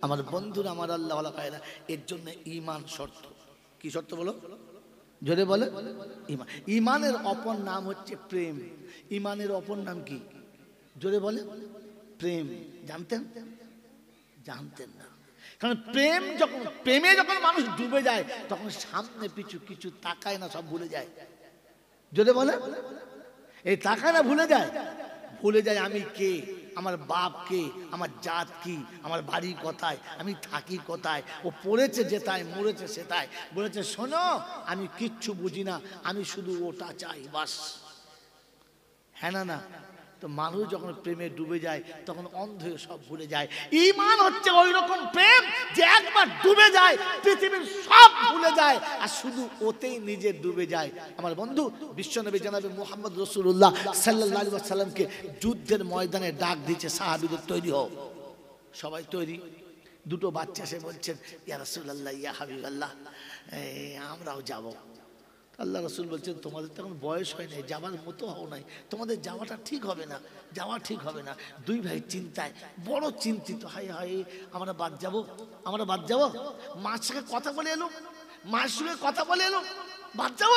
আমার বন্ধুরা, আমার আল্লাহ ওয়ালা ভাইরা, এর জন্য ঈমান শর্ত। কি শর্ত বলো? জোরে বলে। ঈমান। ঈমানের অপর নাম হচ্ছে প্রেম। ঈমানের অপর নাম কি? জোরে বলে। প্রেম। জানতেন? জানতেন না। কারণ প্রেমে যখন মানুষ ডুবে যায় তখন সামনে পিছু কিছু তাকায় না, সব ভুলে যায়। জোরে বলে। এই তাকায় না, ভুলে যায়। ভুলে যায় আমি কে, আমার বাপ কে, আমার জাত কি, আমার বাড়ি কোথায়, আমি থাকি কোথায়। ও পড়েছে যেটায়, মরেছে সেটায়। বলেছে শোনো, আমি কিচ্ছু বুঝি না, আমি শুধু ওটা চাই, বাস। হ্যাঁ না? না তো মানুষ যখন প্রেমে ডুবে যায় তখন অন্ধ হয়ে সব ভুলে যায়। ঈমান হচ্ছে ওই রকম প্রেম যে একবার ডুবে যায় পৃথিবীর সব ভুলে যায় আর শুধু ওতেই নিজে ডুবে যায়। আমার বন্ধু বিশ্বনবী জনাবে মুহাম্মদ রাসূলুল্লাহ সাল্লাল্লাহু আলাইহি ওয়াসাল্লামকে যুদ্ধের ময়দানে ডাক দিয়েছে, সাহাবীদের তৈরি হও। সবাই তৈরি। দুটো বাচ্চা এসে বলছেন, ইয়া রাসূলুল্লাহ, ইয়া হাবিবাল্লাহ, আমরাও যাব। আল্লাহ রসুল বলছেন, তোমাদের তখন বয়স হয় নাই, যাওয়ার মতো হও নাই, তোমাদের যাওয়াটা ঠিক হবে না, যাওয়া ঠিক হবে না। দুই ভাই চিন্তায় বড় চিন্তিত, হায় হায় আমরা বাদ যাব, আমরা বাদ যাব। মার সঙ্গে কথা বলে এলো, মার সঙ্গে কথা বলে এলো, বাদ যাব।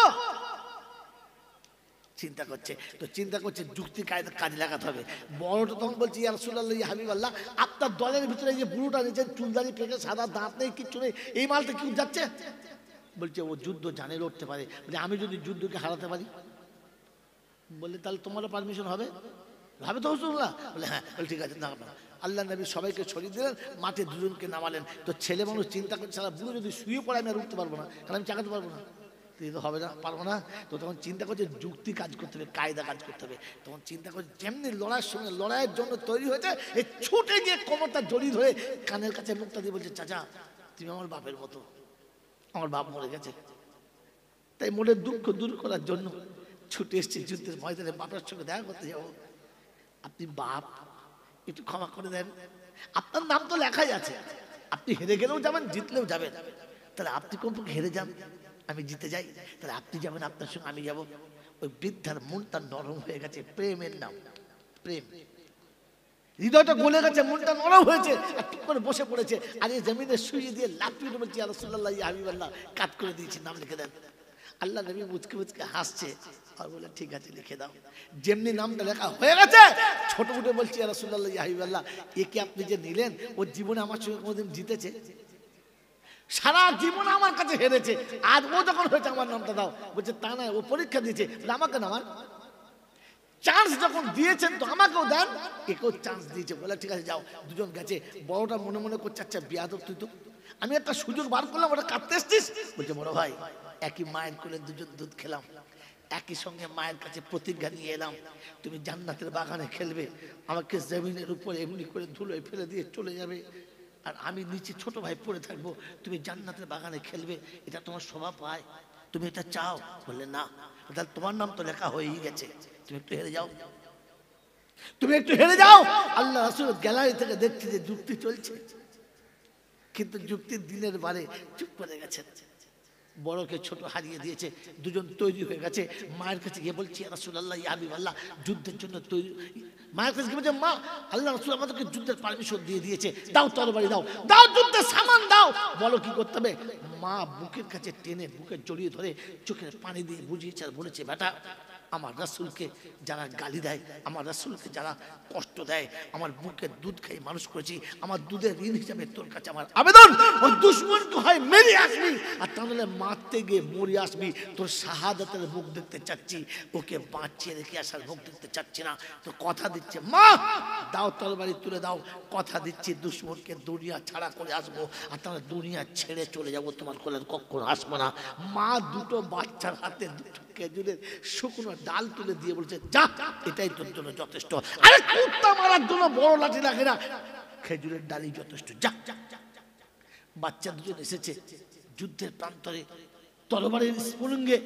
চিন্তা করছে তো চিন্তা করছে, যুক্তি কাজে লাগাতে হবে। বড়টা তখন বলছে, ইয়া রাসূলুল্লাহ, ইয়া হাবিবাল্লাহ, আপনার দলের ভিতরে যে বুড়োটা নিয়েছেন, চুলদারি পেকে সাদা, দাঁত নেই, কিচ্ছু নেই, এই মালটা কি যাচ্ছে? বলছে ও যুদ্ধ জানে, লড়তে পারে। বলে আমি যদি যুদ্ধকে হারাতে পারি? বললে তাহলে তোমারও পারমিশন হবে? হবে তো রাসূলুল্লাহ? বলে হ্যাঁ। বলে ঠিক আছে, না। আল্লাহ নবী সবাইকে ছড়িয়ে দিলেন, মাঠে দুজনকে নামালেন। তো ছেলে মানুষ চিন্তা করছে, সারা বুড়ো যদি শুয়ে পড়ে আমি আর উঠতে পারবো না, কারণ আমি চাকাতে পারবো না, তো হবে না, পারবো না। তো তখন চিন্তা করছে যুক্তি কাজ করতে হবে, কায়দা কাজ করতে হবে। তখন চিন্তা করছে যেমনি লড়াইয়ের সঙ্গে লড়াইয়ের জন্য তৈরি হয়েছে, এই ছুটে গিয়ে কোমরটা জড়িয়ে ধরে কানের কাছে মুখটা দিয়ে বলছে, চাচা তুমি আমার বাপের মতো, আমার বাপ মরে গেছে, তাই মনের দুঃখ দূর করার জন্য ছুটে এসেছি যুদ্ধের ময়দানে, বাপের সঙ্গে দেখা করতে যাবো। আপনি বাপ, একটু ক্ষমা করে দেন, আপনার নাম তো লেখাই আছে, আপনি হেরে গেলেও যাবেন, জিতলেও যাবেন, তাহলে আপনি কমপক্ষে হেরে যান, আমি জিতে যাই, তাহলে আপনি যাবেন, আপনার সঙ্গে আমি যাব। ওই বৃদ্ধার মনটা নরম হয়ে গেছে, প্রেমের নাম প্রেম। হৃদয়টা গলে গেছে, মনটা নরম হয়েছে, আর ঠিক করে বসে পড়েছে। আর এই জমিনে শুয়ে দিয়ে লাফিয়ে বলছি, ইয়া রাসূলুল্লাহ, ইয়া হাবিবাল্লাহ, কাট করে দিয়েছি, নাম লিখে দেন। আল্লাহ নবী মুচকে মুচকে হাসছে আর বলে, ঠিক আছে, লিখে দাও। যেমনি নামটা লেখা হয়ে গেছে, ছোট মুঠে বলছি, ইয়া রাসূলুল্লাহ, ইয়া হাবিবাল্লাহ, একে আপনি যে নিলেন, ও জীবনে আমার সঙ্গে কোনোদিন জিতেছে? সারা জীবন আমার কাছে হেরেছে, আর ও যখন হয়েছে আমার নামটা দাও। বলছে তা নয়, ও পরীক্ষা দিয়েছে, আমাকে নামান। চান্স যখন দিয়েছেন তো আমাকেও দেন। একেও চান্স দিয়েছে, বলে ঠিক আছে যাও। দুজন গেছে, বড়টা মনে মনে করছে, আচ্ছা বিয়াদব তুই তো, আমি একটা সুযোগ বার করলাম, ওটা কাটতে এসছিস। বলছে বড় ভাই, একই মায়ের কোলে দুজন দুধ খেলাম, একই সঙ্গে মায়ের কাছে প্রতিজ্ঞা নিয়ে এলাম, তুমি জান্নাতের বাগানে খেলবে, আমাকে জমিনের উপরে এমনি করে ধুলোয় ফেলে দিয়ে চলে যাবে, আর আমি নিচে ছোট ভাই পড়ে থাকবো, তুমি জান্নাতের বাগানে খেলবে, এটা তোমার স্বভাব পায়, তুমি এটা চাও? বললে না। তাহলে তোমার নাম তো লেখা হয়েই গেছে, তুমি একটু হেরে যাও, তুমি একটু হেরে যাও। আল্লাহ রাসূল গ্যালারি থেকে দেখছে যে যুক্তি চলছে, কিন্তু যুক্তির দিনের বারে চুপ করে গেছেন। বড়কে ছোট হারিয়ে দিয়েছে, দুজন তৈরি হয়ে গেছে। মায়ের কাছে গিয়ে বলছি, ইয়া রাসূলুল্লাহ, ইয়া হাবিবাল্লাহ, যুদ্ধের জন্য তৈরি। মায়ের কাছে গিয়ে বলছে, মা, আল্লাহ রাসূল আমাদেরকে যুদ্ধের পারমিশন দিয়ে দিয়েছে, দাও তরবারি দাও, দাও যুদ্ধের সামান দাও, বলো কি করতে হবে। মা বুকের কাছে টেনে বুকে জড়িয়ে ধরে চোখের পানি দিয়ে বুঝিয়েছে আর বলেছে, বেটা, আমার রাসূলকে যারা গালি দেয়, আমার রাসূলকে যারা কষ্ট দেয়, আমার বুকের দুধ খেয়ে মানুষ করেছি, আমার দুধের ঋণ হিসাবে তোর কাছে আমার আবেদন, ওই দুশমনকে হয় মেরে আসবি, আর তাহলে মারতে গিয়ে মরে আসবি। তোর শাহাদাতের মুখ দেখতে চাচ্ছি, ওকে বাঁচিয়ে রেখে আসার মুখ দেখতে চাচ্ছি না। তো কথা দিচ্ছে, মা দাও তরবারি তুলে দাও, কথা দিচ্ছি দুশমনকে দুনিয়া ছাড়া করে আসবো, আর তাহলে দুনিয়া ছেড়ে চলে যাবো, তোমার কোলের কখনো আসবো না। মা দুটো বাচ্চার হাতে দুটো খেজুরের শুকনো ডাল তুলে দিয়ে বলছে, যা, এটাই তোর জন্য যথেষ্ট। আরে কুত্তা মারার জন্য বড় লাঠি লাগে না, খেজুরের ডালই যথেষ্ট, যা। বাচ্চা দুজন এসেছে যুদ্ধের প্রান্তরে, তরবারির স্ফুলিঙ্গে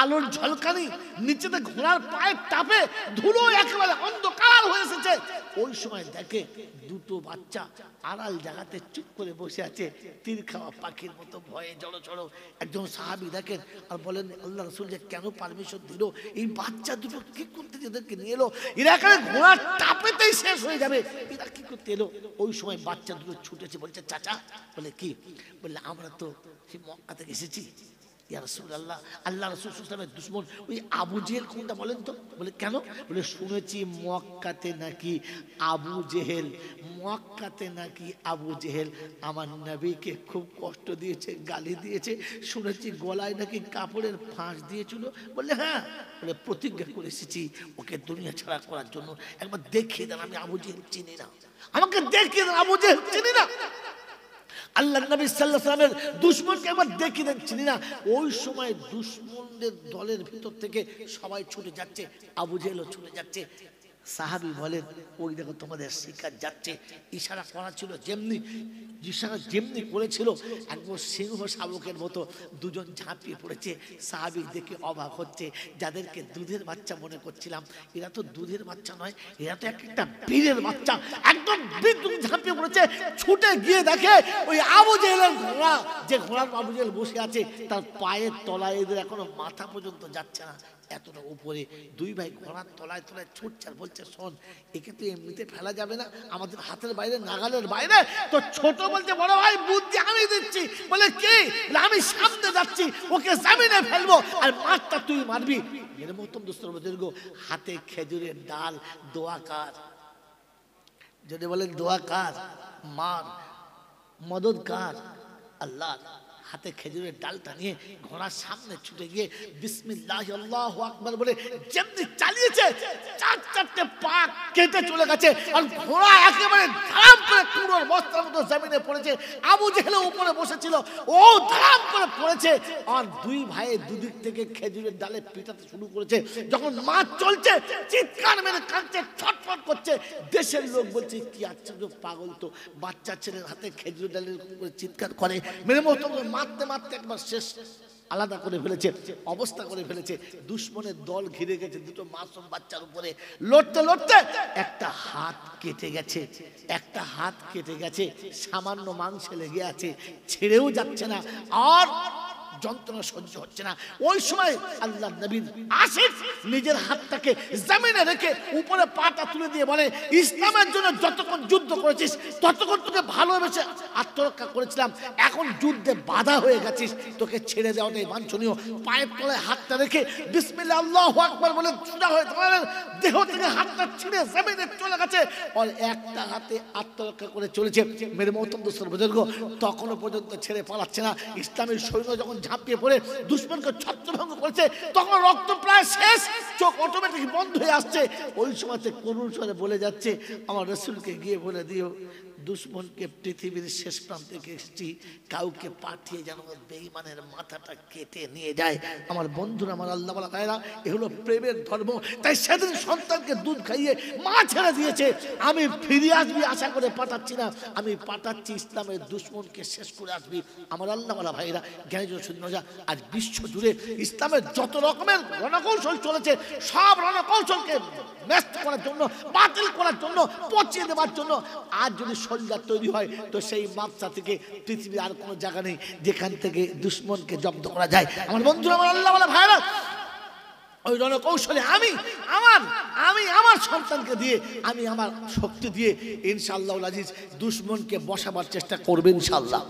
আলোর ঝলকানি, নিচেতে ঘোড়ার পায়ের টাপে ধুলো একেবারে অন্ধকার হয়ে এসেছে। ওই সময় দেখে দুটো বাচ্চা আড়াল জায়গাতে চুপ করে বসে আছে, তীর খাওয়া পাখির মতো ভয়ে জড়ো। একজন সাহাবী দেখেন আর বলেন, আল্লাহ রাসূল যে কেন পারমিশন দিল, এই বাচ্চা দুটো কি করতে এদেরকে নিয়ে এলো? এরা এখানে ঘোড়ার টাপেতেই শেষ হয়ে যাবে, এরা কি করতে এলো? ওই সময় বাচ্চা দুটো ছুটেছে, বলছে চাচা। বলে কি? বললে আমরা তো সেই মক্কা থেকে এসেছি। ইয়া রাসূলুল্লাহ, আল্লাহ রাসূল সাল্লাল্লাহু আলাইহি ওয়াসাল্লামের দুশমন ওই আবু জেহেল কোনটা বলেন তো? বলে কেন? বলে শুনেছি মক্কাতে নাকি আবু জেহেল, মক্কাতে নাকি আবু জেহেল আমার নবীকে খুব কষ্ট দিয়েছে, গালি দিয়েছে, শুনেছি গলায় নাকি কাপড়ের ফাঁস দিয়েছিল। বললে হ্যাঁ। বলে প্রতিজ্ঞা করে এসেছি ওকে দুনিয়া ছাড়া করার জন্য। একবার দেখিয়ে দেন, আমি আবু জেহেল চিনি না, আমাকে দেখিয়ে দেন, আবু জেহেল চিনি না। আল্লাহ নবী সাল্লাল্লাহু আলাইহি ওয়াসাল্লামের দুশমনকে একবার দেখিয়ে দেন, চিনি না। ওই সময় দুশমনদের দলের ভিতর থেকে সবাই ছুটে যাচ্ছে, আবু জেহেলও ছুটে যাচ্ছে। সাহাবী বলেন, ওই দেখো তোমাদের শিকার যাচ্ছে। ইশারা করা ছিল যেমনি, ইশারা যেমনি করেছিল একবার সিংহ শাবকের মতো দুজন ঝাঁপিয়ে পড়েছে। সাহাবী দেখে অবাক হচ্ছে, যাদেরকে দুধের বাচ্চা মনে করছিলাম এরা তো দুধের বাচ্চা নয়, এরা তো একটা বীরের বাচ্চা। একদম বিদ্যুৎ ঝাঁপিয়ে পড়েছে, ছুটে গিয়ে দেখে ওই আবু জেহেলের ঘোড়া, যে ঘোড়ার আবু জেহেল বসে আছে তার পায়ের তলায় এদের এখনো মাথা পর্যন্ত যাচ্ছে না, এতটা উপরে। দুই ভাই ঘোড়ার তলায় তলায় ছুটছে আর বলছে, শোন একে তো এমনিতে ফেলা যাবে না, আমাদের হাতের বাইরে, নাগালের বাইরে। তো ছোট বলছে, বড় ভাই বুদ্ধি আমি দিচ্ছি। বলে কি? আমি সামনে যাচ্ছি, ওকে জামিনে ফেলবো আর মারটা তুই মারবি। এর মতন দোস্তর বুজুর্গ, হাতে খেজুরের ডাল, দোয়া কার, যদি বলেন দোয়া কার, মার মদদ কার, আল্লাহ। হাতে খেজুরের ডালটা নিয়ে ঘোড়ার সামনে ছুটে গিয়ে বিসমিল্লাহ আল্লাহু আকবার বলে যেমনি চালিয়েছে, চার চারটে পা কেটে চলে গেছে আর ঘোড়া একেবারে ধাম করে কুড়োর বস্তার মতো জমিনে পড়েছে। আবু জেহেল উপরে বসেছিল, ও ধাম করে পড়েছে। আর দুই ভাই দুদিক থেকে খেজুরের ডালে পিটাতে শুরু করেছে। যখন মাছ চলছে চিৎকার মেরে কাঁদছে, ছটফট করছে। দেশের লোক বলছে, কি আশ্চর্য, পাগল তো, বাচ্চা ছেলের হাতে খেজুরের ডালের উপরে চিৎকার করে। মেরে মতো মারতে মারতে একবার শেষ আলাদা করে ফেলেছে, অবস্থা করে ফেলেছে। দুশমনের দল ঘিরে গেছে দুটো মাসুম বাচ্চার উপরে। লড়তে লড়তে একটা হাত কেটে গেছে, একটা হাত কেটে গেছে, সামান্য মাংসে লেগে আছে, ছেড়েও যাচ্ছে না, আর যন্ত্রণা সহ্য হচ্ছে না। ওই সময় আল্লাহ নবী আশিক নিজের হাতটাকে জমিনে রেখে উপরে পাটা তুলে দিয়ে বলে, ইসলামের জন্য যতক্ষণ যুদ্ধ করেছিস ততক্ষণ তোকে ভালোবেসে আত্মরক্ষা করেছিলাম, এখন যুদ্ধে বাধা হয়ে গেছিস, তোকে ছেড়ে দেওয়াটাই বাঞ্ছনীয়। পায়ের তলায় হাতটা রেখে বিসমিল্লাহ আল্লাহু আকবার বলে সোজা হয়ে দাঁড়ালেন। দেহ থেকে হাতটা ছিঁড়ে জমিনে চলে গেছে আর একটা হাতে আত্মরক্ষা করে চলেছে। মেরে মহতম দোস্তর বুজুর্গ, তখনও পর্যন্ত ছেড়ে পালাচ্ছে না। ইসলামের সৈন্য যখন ঝাঁপিয়ে পড়ে দুশমনকে ছত্রভঙ্গ করেছে, তখন রক্ত প্রায় শেষ, চোখ অটোমেটিক বন্ধ হয়ে আসছে। ওই সময়তে করুণ স্বরে বলে যাচ্ছে, আমার রাসূলকে গিয়ে বলে দিও দুশমনকে পৃথিবীর শেষ প্রান্ত থেকে এসেছি, কাউকে পাঠিয়ে যেন বেঈমানের মাথাটা কেটে নিয়ে যায়। আমার বন্ধুরা, আমার আল্লাহ ওয়ালা ভাইরা, এ হলো প্রেমের ধর্ম। তাই সেদিন সন্তানকে দুধ খাইয়ে মা ছেড়ে দিয়েছে। আমি ফিরে আসবি আশা করে পাঠাচ্ছি না, আমি পাঠাচ্ছি ইসলামের দুশমনকে শেষ করে আসবি। আমার আল্লাহ ওয়ালা ভাইরা, জ্ঞানীজন শুনরা, আজ বিশ্ব জুড়ে ইসলামের যত রকমের রণকৌশল চলেছে, সব রণকৌশলকে নষ্ট করার জন্য, বাতিল করার জন্য, পচিয়ে দেওয়ার জন্য আজ যদি সরকার তৈরি হয়, তো সেই মাত্রা থেকে পৃথিবীর আর কোনো জায়গা নেই যেখান থেকে দুশমনকে জব্দ করা যায়। আমার বন্ধুরা, আমার আল্লাহ ওয়ালা ভাইরা, ওই রণকৌশলে আমি আমার সন্তানকে দিয়ে, আমি আমার শক্তি দিয়ে ইনশাআল্লাহ আজিজ দুশমনকে বসাবার চেষ্টা করবেন ইনশাআল্লাহ,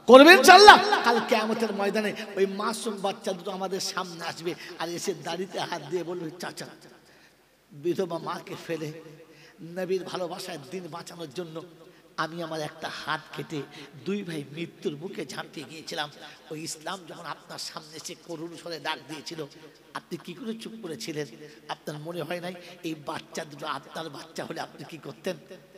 করবেন ইনশাআল্লাহ। কাল কিয়ামতের ময়দানে ওই মাসুম বাচ্চা দুটো আমাদের সামনে আসবে আর এসে দাড়িতে হাত দিয়ে বলবে, চাচা বিধবা মাকে ফেলে নবীর ভালোবাসায় দিন বাঁচানোর জন্য আমি আমার একটা হাত কেটে দুই ভাই মৃত্যুর মুখে ঝাঁপিয়ে গিয়েছিলাম। ওই ইসলাম যখন আপনার সামনে এসে করুণ স্বরে ডাক দিয়েছিল, আপনি কি করে চুপ করেছিলেন? আপনার মনে হয় নাই এই বাচ্চা দুটো আপনার বাচ্চা হলে আপনি কি করতেন?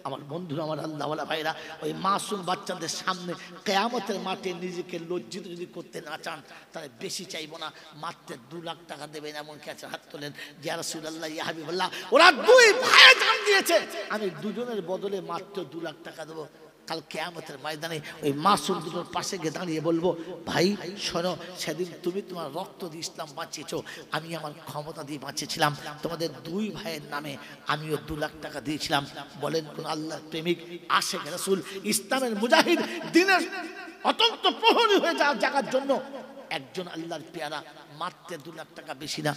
আমার বন্ধুরা, আমার আল্লাহ ওয়ালা ভাইরা, ওই মাসুম বাচ্চাদের সামনে কিয়ামতের মাঠে নিজেকে লজ্জিত যদি করতে না চান, তাহলে বেশি চাইবো না, মাত্র 2 লাখ টাকা দেবেন। এমন কাছে হাত তোলেন, ইয়া রাসূলুল্লাহ, ইয়া হাবিবাল্লাহ, ওরা দুই ভাই জান দিয়েছে, আমি দুজনের বদলে মাত্র 2 লাখ টাকা দেবো। কাল কিয়ামতের ময়দানে ওই মাসুম দুটোর পাশে গিয়ে দাঁড়িয়ে বলবো, ভাই শোনো, সেদিন তুমি তোমার রক্ত দিয়ে ইসলাম বাঁচিয়েছো, আমি আমার ক্ষমতা দিয়ে বাঁচিয়েছিলাম। তোমাদের দুই ভাইয়ের নামে আমিও 2 লাখ টাকা দিয়েছিলাম। বলেন কোন আল্লাহর প্রেমিক, আশিক রাসূল, ইসলামের মুজাহিদ, দ্বীনের অত্যন্ত প্রহরী হয়ে যাওয়ার জায়গার জন্য একজন আল্লাহর পেয়ারা মাত্র 2 লাখ টাকা, বেশি না,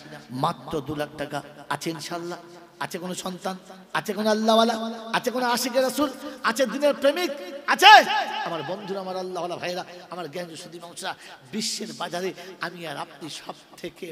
মাত্র 2 লাখ টাকা আছে ইনশাআল্লাহ? আছে কোনো সন্তান? আছে কোনো আল্লাহওয়ালা? আছে কোনো আশিকের রাসূল? আছে দ্বীনের প্রেমিক? আছে? আমার বন্ধুরা, আমার আল্লাহওয়ালা ভাইরা, আমার জ্ঞান সুদী মানুষরা, বিশ্বের বাজারে আমি আর আপনি সব থেকে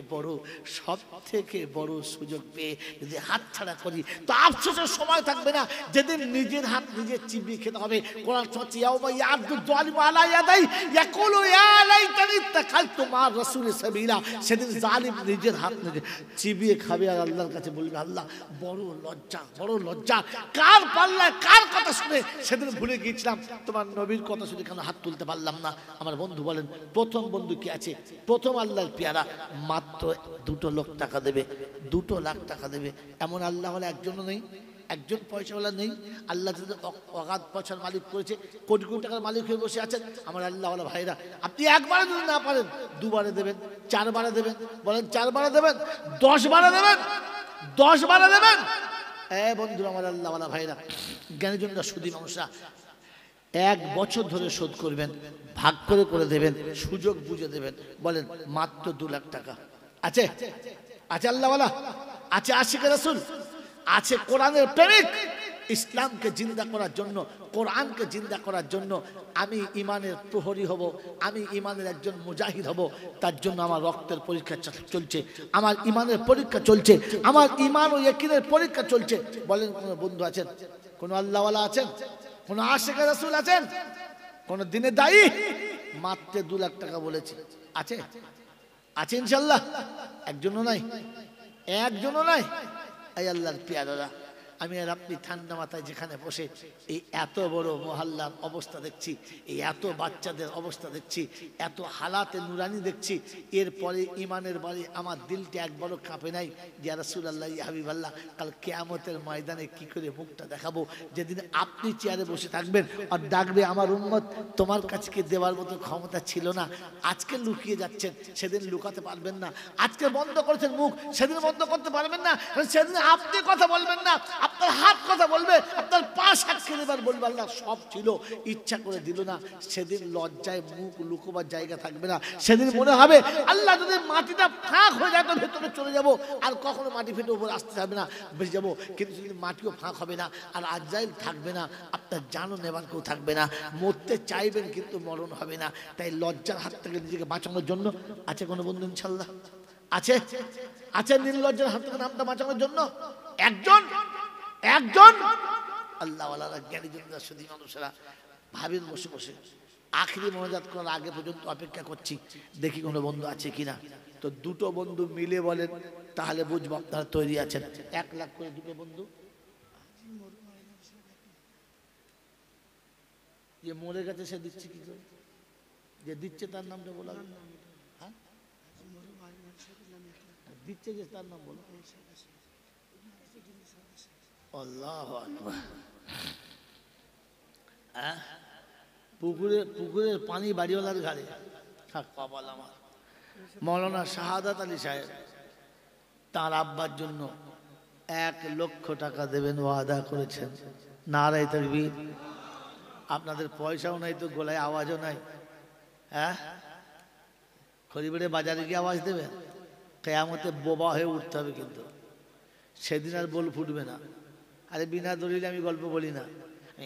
বড় সুযোগ পেয়ে যদি হাতছাড়া করি তো আফসোসের সময় থাকবে না, যেদিন নিজের হাত নিজে চিবিয়ে খেতে হবে। কোরআন সূরা ইয়াউমা ইয়াদু যালিমু আলা ইয়াদাই ইয়াকুলু ইয়া লাইতানি তাকালতু মা রাসূলিস সাবিলা। সেদিন জালিম নিজের হাত নিজে চিবিয়ে খাবে আর আল্লাহর কাছে বলবে, আল্লাহ বড় লজ্জা, কার পাল্লায় কার কথা শুনে সেদিন ভুলে গিয়েছিলাম, তোমার নবীর কথা শুনে কেন হাত তুলতে পারলাম না। আমার বন্ধু বলেন, প্রথম বন্ধু কি আছে? প্রথম আল্লাহর পেয়ারা মাত্র 2 লাখ টাকা দেবে, 2 লাখ টাকা দেবে। এমন আল্লাহ বলে একজনও নেই, একজন পয়সাওয়ালা নেই। আল্লাহ যাদের অগাধ পয়সার মালিক করেছে, কোটি কোটি টাকার মালিক হয়ে বসে আছেন আমার আল্লাহওয়ালা ভাইরা, আপনি একবারে যদি না পারেন 2 বারে দেবেন, 4 বারে দেবেন। বলেন 4 বারে দেবেন, 10 বারে দেবেন, 10 বারে দেবেন। বন্ধুরা, আমার আল্লাহওয়ালা ভাইরা, জ্ঞানীজনরা, সুদী মানুষরা, 1 বছর ধরে শোধ করবেন, ভাগ করে দেবেন, সুযোগ বুঝে দেবেন। বলেন মাত্র 2 লাখ টাকা আছে? আছে আল্লাহওয়ালা? আছে আশিকের রাসূল? আছে কোরআনের প্রেমিক? ইসলামকে জিন্দা করার জন্য, কোরআনকে জিন্দা করার জন্য আমি ইমানের প্রহরী হব, আমি ইমানের একজন মুজাহিদ হব। তার জন্য আমার রক্তের পরীক্ষা চলছে, আমার ইমানের পরীক্ষা চলছে, আমার ইমান ও ইয়াকিনের পরীক্ষা চলছে। বলেন কোন বন্ধু আছেন? কোন আল্লাহওয়ালা আছেন? কোন আশিকের রাসূল আছেন? কোন দিনের দায়ী? মাত্র 2 লাখ টাকা বলেছি, আছে? আছে ইনশাআল্লাহ? একজনও নাই, একজনও নাই। এই আল্লাহর পেয়ারারা, আমি আর আপনি ঠান্ডা মাথায় যেখানে বসে এই এত বড় মহল্লার অবস্থা দেখছি, এই এত বাচ্চাদের অবস্থা দেখছি, এত হালাতে নুরানি দেখছি, এরপরে ইমানের বাড়ি আমার দিলটা একবারও কাঁপে নাই যে ইয়া রাসূলুল্লাহ, ইয়া হাবিবাল্লাহ, কাল কিয়ামতের ময়দানে কি করে মুখটা দেখাবো? যেদিন আপনি চেয়ারে বসে থাকবেন আর ডাকবে, আমার উম্মত তোমার কাছে কি দেওয়ার মতো ক্ষমতা ছিল না? আজকে লুকিয়ে যাচ্ছেন, সেদিন লুকাতে পারবেন না। আজকে বন্ধ করেছেন মুখ, সেদিন বন্ধ করতে পারবেন না। সেদিন আপনি কথা বলবেন না, আপনার হাত কথা বলবে, আপনার পা সাক্ষী দেবার বলবে, আল্লাহ সব ছিল, ইচ্ছা করে দিল না। সেদিন লজ্জায় মুখ লুকোবার জায়গা থাকবে না। সেদিন মনে হবে, আল্লাহ যদি মাটিটা ফাঁক হয়ে যায় তো ভেতরে চলে যাব, আর কখনো মাটি ফেটে উপরে আসতে হবে না, বেঁচে যাবো। কিন্তু সেদিন মাটিও ফাঁক হবে না, আর আজরাইল থাকবে না, আপনার জানও নেবার কেউ থাকবে না। মরতে চাইবেন কিন্তু মরণ হবে না। তাই লজ্জার হাত থেকে নিজেকে বাঁচানোর জন্য আছে কোনো বন্ধু ইনশাআল্লাহ? আছে? আছে নির্লজ্জার হাত থেকে নামটা বাঁচানোর জন্য? একজন আল্লাহওয়ালারা, জ্ঞানীজনরা, সুদী মানুষেরা ভাবেন বসে বসে, আখিরি মোনাজাত করার আগে পর্যন্ত অপেক্ষা করছি, দেখি কোনো বন্ধু আছে কিনা। তো 2টো বন্ধু মিলে বলেন, তাহলে বুঝবো আপনারা তৈরি আছেন। 1 লাখ করে 2টো বন্ধু। যে মরে গেছে সে দিচ্ছে কি করে? যে দিচ্ছে তার নামটা বলা, হ্যাঁ দিচ্ছে যে তার নাম বলো। আল্লাহু আকবার। পুকুরের পানি বাড়িওয়ালার ঘাড়ে। কপাল আমার। মৌলানা শাহাদাত আলী সাহেব তার আব্বার জন্য 1 লক্ষ টাকা দেবেন ওয়াদা করেছেন। নারায়ে তাকবীর। আপনাদের পয়সাও নাই তো গলায় আওয়াজও নাই। হ্যাঁ, খড়িবাড়ি বাজারে গিয়ে আওয়াজ দেবেন? কিয়ামতে বোবা হয়ে উঠতে হবে, কিন্তু সেদিন আর বল ফুটবে না। আরে বিনা দলিলে আমি গল্প বলি না।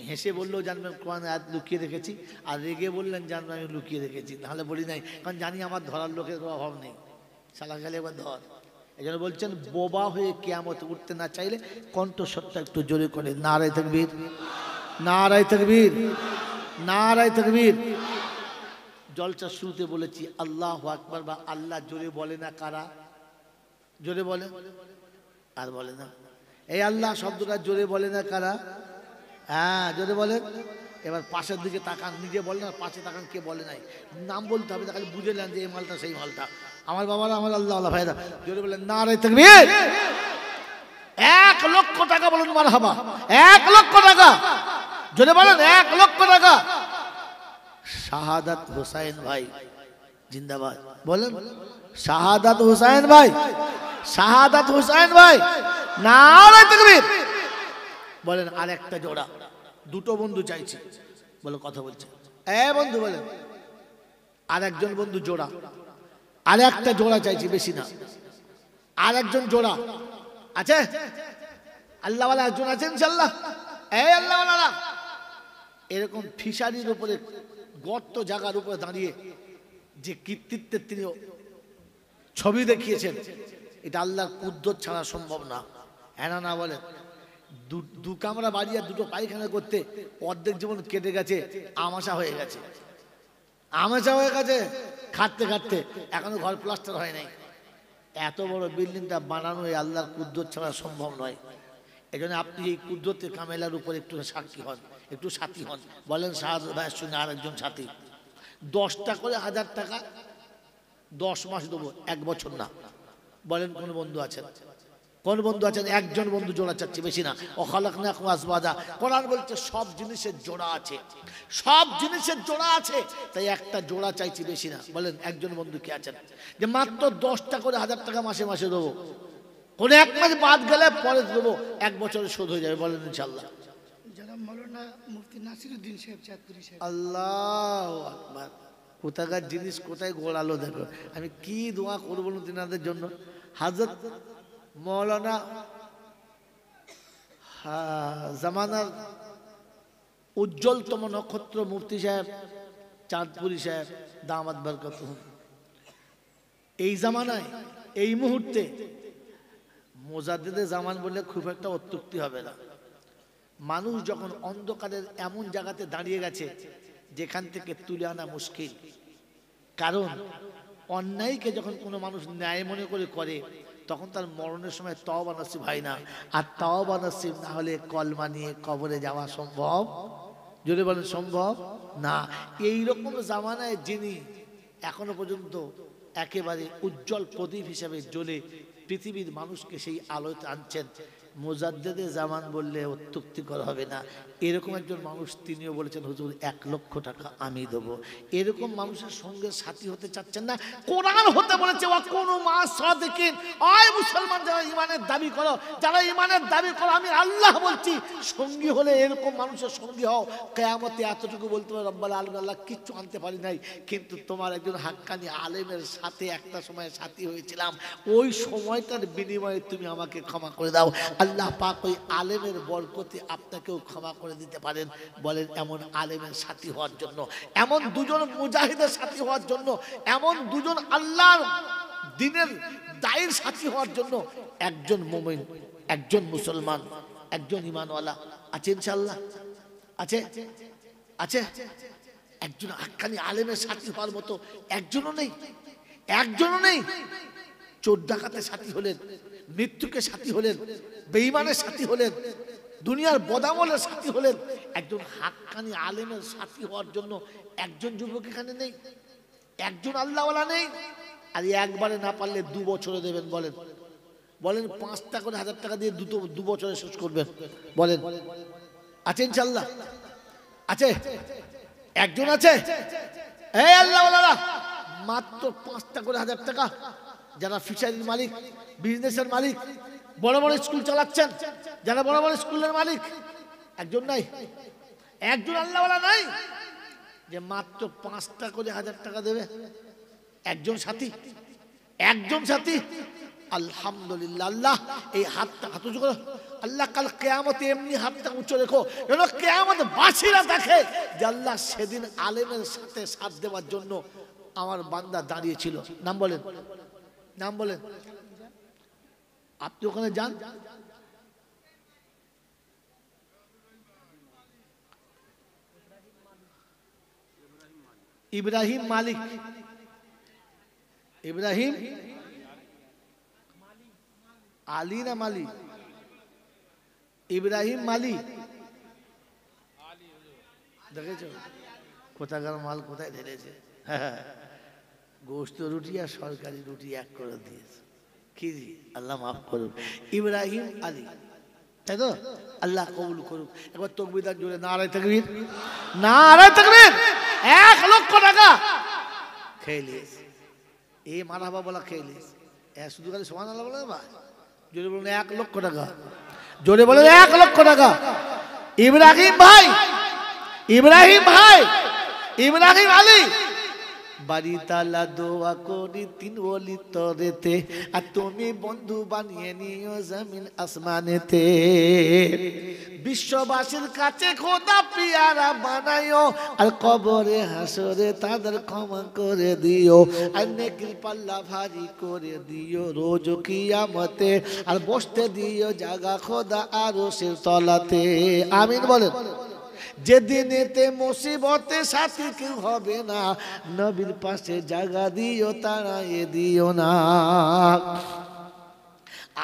হেসে বললেও জানবেন কোরআন আয়াত লুকিয়ে রেখেছি, আর রেগে বললেন জানবেন আমি লুকিয়ে রেখেছি। তাহলে বলি নাই, কারণ জানি আমার ধরার লোকের অভাব নেই। শালা গেলে একবার ধর। এই জন্য বলছেন, বোবা হয়ে কিয়ামতে উঠতে না চাইলে কণ্ঠস্বরটা একটু জোরে করে নারায়ে তাকবীর, নারায়ে তাকবীর, নারায়ে তাকবীর। জলসা শুরুতে বলেছি আল্লাহু আকবার বা আল্লাহ জোরে বলে না কারা? জোরে বলে আর বলে না। এই আল্লাহ শব্দটা জোরে বলে না কারা? হ্যাঁ, জোরে বলেন। এবার পাশের দিকে তাকান, নিজে বলেন আর পাশে তাকান কে বলে নাই। নাম বলতে হবে, তাহলে বুঝে নেন যে এই মালটা সেই মালটা। আমার বাবারা, আমার আল্লাহ ভাইরা, জোরে বলেন নারায়ে তাকবীর। 1 লক্ষ টাকা বলুন মারহাবা। 1 লক্ষ টাকা। জোরে বলেন 1 লক্ষ টাকা। শাহাদাত হোসেন ভাই জিন্দাবাদ, বলেন শাহাদাত হোসেন ভাই, শাহাদাত হোসেন ভাই, নারে তাকবীর। বলেন আরেকটা জোড়া, দুটো বন্ধু চাইছি, বলে কথা বলছে, এ বন্ধু বলেন আরেকজন বন্ধু জোড়া, আরেকটা জোড়া চাইছি, বেশি না, আরেকজন জোড়া আছে? আল্লাহওয়ালা একজন আছেন ইনশাআল্লাহ? এই আল্লাহওয়ালারা এরকম ফিশারির উপরে গর্ত জায়গার উপরে দাঁড়িয়ে যে কৃতিত্বের তিনি ছবি দেখিয়েছেন, এটা আল্লাহর কুদরত ছাড়া সম্ভব না। হ্যাঁ না বলেন? দু কামরা বাড়ি আর দুটো পায়খানা করতে অর্ধেক জীবন কেটে গেছে, আমাশা হয়ে গেছে, আমাশা হয়ে গেছে, খাটতে খাটতে এখনো ঘর প্লাস্টার হয় নাই। এত বড় বিল্ডিংটা বানানো এই আল্লাহর কুদরত ছাড়া সম্ভব নয়। এই জন্য আপনি এই কুদরতের কামেলার উপর একটু সাক্ষী হন, একটু সাথী হন। বলেন শাহাদ ভাইয়ের সঙ্গে আরেকজন সাথী, 10টা করে 1000 টাকা 10 মাস দেবো, 1 বছর না। বলেন কোন বন্ধু আছেন? কোন বন্ধু আছেন? একজন বন্ধু জোড়া চাচ্ছি, বেশি না। ওয়াখালাকনাকুম আজওয়াজা, কোরআন বলছে সব জিনিসের জোড়া আছে, সব জিনিসের জোড়া আছে, তাই একটা জোড়া চাইছি, বেশি না। বলেন একজন বন্ধু কে আছেন যে মাত্র 10টা করে 1000 টাকা মাসে মাসে দেবো, কোন 1 মাস বাদ গেলে পরে দেবো, 1 বছরে শোধ হয়ে যাবে। বলেন ইনশাআল্লাহ। যারা মাওলানা মুফতি নাসিরউদ্দিন সাহেব চাঁদপুরি সাহেব। আল্লাহু আকবার, কোথাকার জিনিস কোথায় গোড়ালো দেখো। আমি কি দোয়া করবো না তিনাদের জন্য। হযরত মৌলানা জামানার উজ্জ্বলতম নক্ষত্র মুফতি সাহেব চাঁদপুরি সাহেব দামাত বরকতুহুম, এই জামানায় এই মুহূর্তে মুজাদ্দিদে জামান বললে খুব একটা অত্যুক্তি হবে না। মানুষ যখন অন্ধকারের এমন জায়গাতে দাঁড়িয়ে গেছে যেখান থেকে তুলে আনা মুশকিল, কারণ অন্যায়কে যখন কোনো মানুষ ন্যায় মনে করে তখন তার মরণের সময় তওবা নসিব হয় না। আর তওবা নসিব না হলে কলমা নিয়ে কবরে যাওয়া সম্ভব, যদি বলেন সম্ভব না। এইরকম জামানায় যিনি এখনো পর্যন্ত একেবারে উজ্জ্বল প্রদীপ হিসেবে জ্বলে পৃথিবীর মানুষকে সেই আলোতে আনছেন, মুজাদ্দিদে জামান বললে অত্যুক্তিকর হবে না। এরকম একজন মানুষ, তিনিও বলেছেন হুজুর 1 লক্ষ টাকা আমি দেবো। এরকম মানুষের সঙ্গে সাথী হতে চাচ্ছেন না? কোরআন হতে বলেছে ওয়াকুনু মা সাদিকিন। আয় মুসলমান যারা ইমানের দাবি করো, যারা ইমানের দাবি করো, আমি আল্লাহ বলছি সঙ্গী হলে এরকম মানুষের সঙ্গী হও। কিয়ামতে এতটুকু বলতে হবে রব্বুল আলামিন, আল্লাহ কিচ্ছু আনতে পারি নাই, কিন্তু তোমার একজন হাক্কানি আলেমের সাথে একটা সময় সাথী হয়েছিলাম, ওই সময়টার বিনিময়ে তুমি আমাকে ক্ষমা করে দাও। আল্লাহ পাক ওই আলেমের বরকতে আপনাকেও ক্ষমা করে দিতে পারেন। বলেন এমন আলেমের সাথী হওয়ার জন্য, এমন দুজন মুজাহিদের সাথী হওয়ার জন্য, এমন দুজন আল্লাহর দ্বীনের দায়ের সাথী হওয়ার জন্য একজন মুমিন, একজন মুসলমান, একজন ঈমানওয়ালা আছে ইনশাআল্লাহ? আছে? আছে? একজন হাক্কানি আলেমের সাথী হওয়ার মতো একজনও নেই, একজনও নেই। চোর ডাকাতের সাথী হলেন, মৃত্যুকে সাথী হলেন, বেঈমানের সাথী হলেন, দুনিয়ার বদামলের সাথী হলেন, একজন হাক্কানি আলেমের সাথী হওয়ার জন্য একজন যুবক এখানে নেই, একজন আল্লাহওয়ালা নেই। আর একবারে না পারলে 2 বছরে দেবেন। বলেন বলেন 5টা করে 1000 টাকা দিয়ে 2 বছরে শেষ করবেন। বলেন আছে ইনশাআল্লাহ? আছে? একজন আছে? এই আল্লাহওয়ালারা মাত্র 5টা করে 1000 টাকা, যারা ফিশারির মালিক, বিজনেসের মালিক, বড় বড় স্কুল চালাচ্ছেন, যারা বড় বড় স্কুলের মালিক, একজন নাই, একজন আল্লাহওয়ালা নাই যে মাত্র 5টা করে 1000 টাকা দেবে? একজন সাথী, একজন সাথী। আলহামদুলিল্লাহ। আল্লাহ এই হাতটা হাত উঁচু করো, আল্লাহ কাল কিয়ামতে এমনি হাতটা উঁচু রেখো যেন কিয়ামত বাসীরা দেখে যে আল্লাহ সেদিন আলেমের সাথে সাথ দেওয়ার জন্য আমার বান্দা দাঁড়িয়েছিল। নাম বলেন, নাম বলেন। আপনি ওখানে যান, ইব্রাহিম মালিক, ইব্রাহিম আলী না মালি, ইব্রাহিম মালি, দেখেছ কোথাকার মাল কোথায় ঢেলেছে। গোস্ত রুটি আর সরকারি রুটি এক করে দিয়েছে। কি আল্লাহ মাফ করুন। ইব্রাহিম আলী তাই তো? আল্লাহ কবুল করুক। একবার তকবীর জোরে নারায়ে তাকবীর, নারায়ে তাকবীর। 1 লক্ষ টাকা খেয়ে নিয়েছে। এই মারহাবা বলা খেয়ে নিয়েছে। শুধু খালি সুবহানাল্লাহ বলে না, জোরে বলুন 1 লক্ষ টাকা, জোরে বলেন 1 লক্ষ টাকা। ইব্রাহিম ভাই, ইব্রাহিম ভাই, ইব্রাহিম আলী বাড়ি তালা দোয়া করি 3 ওলি তরেতে, আর তুমি বন্ধু বানিয়ে নিও জমিন আসমানেতে। বিশ্ববাসীর কাছে খোদা পিয়ারা বানাইও, আর কবরে হাসরে তাদের ক্ষমা করে দিও, আর নেকির পাল্লা ভারী করে দিও রোজ কিয়ামতে, আর বসতে দিও জায়গা খোদা আরশের তলাতে। আমিন বলেন। যেদিনেতে মুসিবতে সাথী কেউ হবে না, নবীর পাশে জায়গা দিও, তাড়াইয়ে দিও না।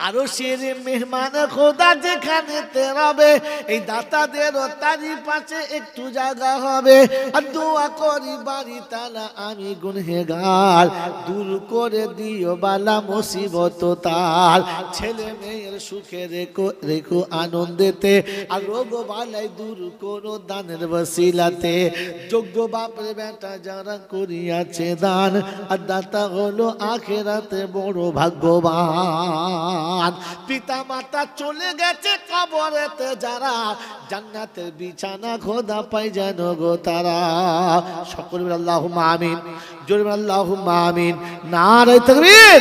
আরো সেরে মেহমান খোদা যেখানে তেরাবে, এই দাতাদেরও তারই পাশে একটু জায়গা হবে। আর দোয়া করি বাড়ি তালা আমি গুনহেগার, দূর করে দিও বালা মুসিবত তার। ছেলে মেয়ের সুখে রেখো রেখো আনন্দেতে, আর রোগ বালাই দূর করো দানের বসিলাতে। যোগ্য বাপরে বেটা যারা করিয়াছে দান, আর দাতা হলো আখেরাতে বড় ভাগ্যবান। পিতা মাতা চলে গেছে কবরেতে যারা, জান্নাতের বিছানা খোদা পাই যেন গো তারা। সকলে বলে আল্লাহুম্মা আমিন, জোরে বলে আল্লাহুম্মা আমিন, নারায়ে তাকবীর।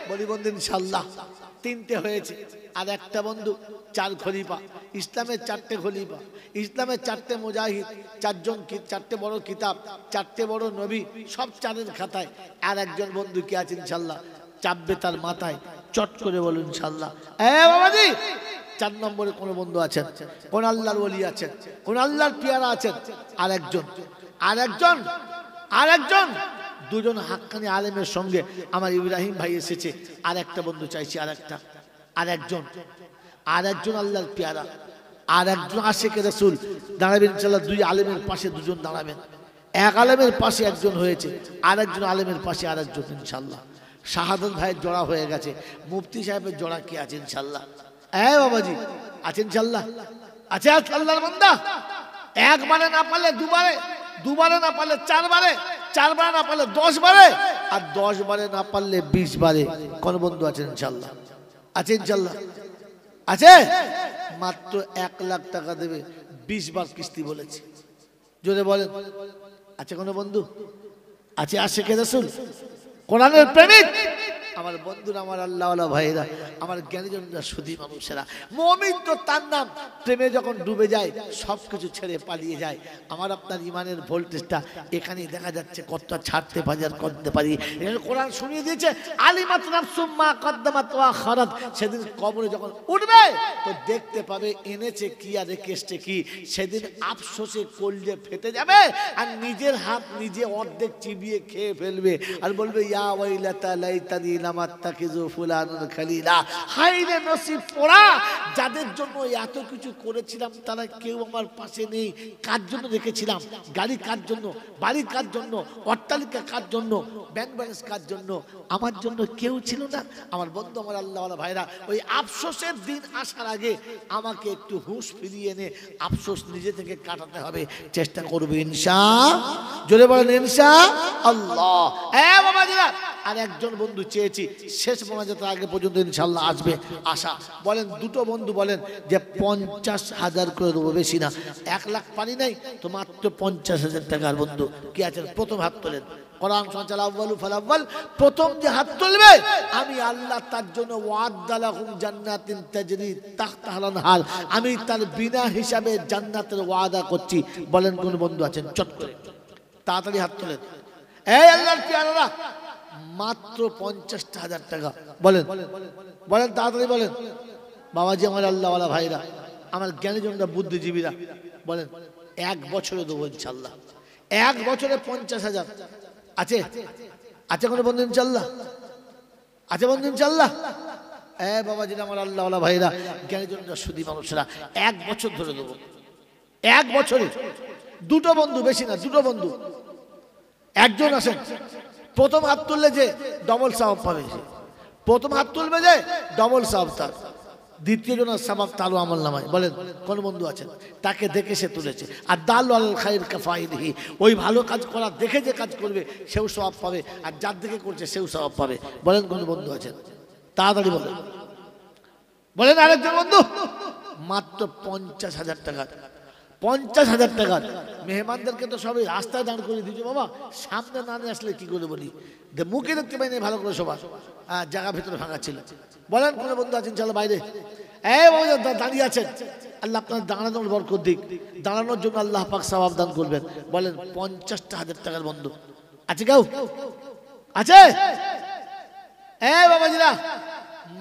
বলি বন্ধু ইনশাআল্লাহ 3টে হয়েছে, আর একটা বন্ধু 4 খলিফা, ইসলামের 4টে খলিফা, ইসলামের 4টে মুজাহিদ, 4টে বড় কিতাব, 4টে বড় নবী, সব 4-এর খাতায়। আর একজন বন্ধু কি আছে ইনশাআল্লাহ, চাপবে তার মাথায়, চট করে বলুন ইনশাআল্লাহ। বাবাজি 4 নম্বরে কোন বন্ধু আছেন, কোন আল্লাহর ওলি আছেন, কোন আল্লাহর পিয়ারা আছেন? আর একজন 2জন হাক্কানি আলেমের সঙ্গে আমার ইব্রাহিম ভাই এসেছে। আর একটা বন্ধু চাইছি, আর একজন আল্লাহর পিয়ারা, আর একজন আশিকে রাসূল দাঁড়াবেন ইনশাআল্লাহ। 2 আলেমের পাশে 2জন দাঁড়াবেন। 1 আলেমের পাশে একজন হয়েছে, আর একজন আলেমের পাশে আর একজন ইনশাআল্লাহ। শাহাদত ভাইয়ের জোড়া হয়ে গেছে, মুফতি সাহেবের জোড়া কি আছে ইনশাআল্লাহ? বাবাজি আছে ইনশাআল্লাহ, আছে আল্লাহর বান্দা। 1 বারে না পারলে 2 বারে, 2 বারে না পারলে 4 বারে, 4 বারে না পারলে 10 বারে, আর 10 বারে না পারলে 20 বারে। কোন বন্ধু আছে ইনশাআল্লাহ? আছে ইনশাআল্লাহ, আছে। মাত্র 1 লাখ টাকা দেবে, 20 বার কিস্তি বলেছে। জোরে বলেন, আছে কোন বন্ধু? আছে আশিকে রাসূল, কোরআনের প্রেমিক আমার বন্ধুরা, আমার আল্লাহওয়ালা ভাইরা, আমার জ্ঞানীজনরা, সুধী মানুষেরা। মুমিন তো তার নাম, প্রেমে যখন ডুবে যায় সবকিছু ছেড়ে পালিয়ে যায়। আমার আপনার ইমানের ভোল্টেজটা এখানেই দেখা যাচ্ছে, কতটা ছাড়তে পারি আর করতে পারি। এখানে কোরআন শুনিয়ে দিয়েছে, আলিমাত নাফসুম মা কদ্দামাত ওয়া আখারাত। সেদিন কবরে যখন উঠবে তো দেখতে পাবে এনেছে কি আর রেখেছে কি। সেদিন আফসোসে কলজে ফেটে যাবে, আর নিজের হাত নিজে অর্ধেক চিবিয়ে খেয়ে ফেলবে, আর বলবে ইয়া ওয়াইলাতা লাইতানি লামাত্তাখিযু ফুলানুন খালিলা। হায় রে নসিব পোড়া, যাদের জন্য এত কিছু করেছিলাম তারা কেউ আমার পাশে নেই। কার জন্য রেখেছিলাম? গাড়ি কার জন্য, বাড়ি কার জন্য, অট্টালিকা কার জন্য, ব্যাংক ব্যালেন্স কার জন্য? আমার জন্য কেউ ছিল না। আমার বন্ধু, আমার আল্লাহওয়ালা ভাইরা, ওই আফসোসের দিন আসার আগে আমাকে একটু হুঁশ ফিরিয়ে এনে আফসোস নিজে থেকে কাটাতে হবে, চেষ্টা করবে ইনশাআল্লাহ। জোরে বলেন ইনশাআল্লাহ। বাবাজিরা, আর একজন বন্ধু চেয়েছি, শেষ মোনাজাতের আগে পর্যন্ত ইনশাআল্লাহ আসবে, আশা। বলেন 2টো বন্ধু বলেন যে 50,000 করে দেবো, বেশি না। 1 লাখ পানি নাই তো মাত্র 50,000 টাকার বন্ধু কি আছেন? প্রথম হাত তোলেন। কোরআন সঞ্চাল আউয়ালু ফালাওয়াল, প্রথম যে হাত তুলবে আমি আল্লাহ তার জন্য ওয়াদালাহুম জান্নাতিন তাজরি তাহতাহাল আনহার, আমি তার বিনা হিসাবে জান্নাতের ওয়াদা করছি। বলেন কোন বন্ধু আছেন? চট করে তাড়াতাড়ি হাত তোলেন। এই আল্লাহর পিয়ারারা, মাত্র 50,000 টাকা। বলেন বলেন তাড়াতাড়ি বলেন। বাবাজি, আমার আল্লাহওয়ালা ভাইরা, আমার জ্ঞানীজনরা, বুদ্ধিজীবীরা, বলেন 1 বছরে দেবো ইনশাআল্লাহ। 1 বছরে 50,000 আছে? আছে কোনো বন্ধু ইনশাআল্লাহ? আছে বন্ধু ইনশাআল্লাহ? বাবাজি, আমার আল্লাহওয়ালা ভাইরা, জ্ঞানীজনরা, সুধী মানুষেরা, 1 বছর ধরে দেবো। 1 বছরে 2টো বন্ধু, বেশি না, 2টো বন্ধু। একজন আসেন, প্রথম হাত তুললে যে ডবল সওয়াব পাবে, প্রথম হাত তুলবে যে ডবল সওয়াব তার। দ্বিতীয় জনের সওয়াব তারও আমল নামায়। বলেন কোন বন্ধু আছেন? তাকে দেখে সে তুলেছে। আর দাল আল খাইর কাফাইলিহি, ওই ভালো কাজ করা দেখে যে কাজ করবে সেও সওয়াব পাবে, আর যার দেখে করছে সেও সওয়াব পাবে। বলেন কোন বন্ধু আছেন? তাড়াতাড়ি বলেন। বলেন আরেকজন বন্ধু। মাত্র 50,000 টাকা, 50,000 টাকা। মেহমানদেরকে তো সবাই রাস্তায় দাঁড় করে দিয়েছে বাবা, সামনে না নিয়ে আসলে কি করে বলি, মুখে দেখতে পাইনি ভালো করে সবার, জায়গা ভেতরে ভাঙা ছিল। বলেন কোন বন্ধু আছেন? চলো বাইরে। এই বাবা দাঁড়িয়ে আছেন, আল্লাহ আপনার দাঁড়ানোর বরকত দিক, দাঁড়ানোর জন্য আল্লাহ পাক সওয়াব দান করবেন। বলেন 50,000 টাকার বন্ধু আছে কেউ? আছে? এই বাবাজিরা,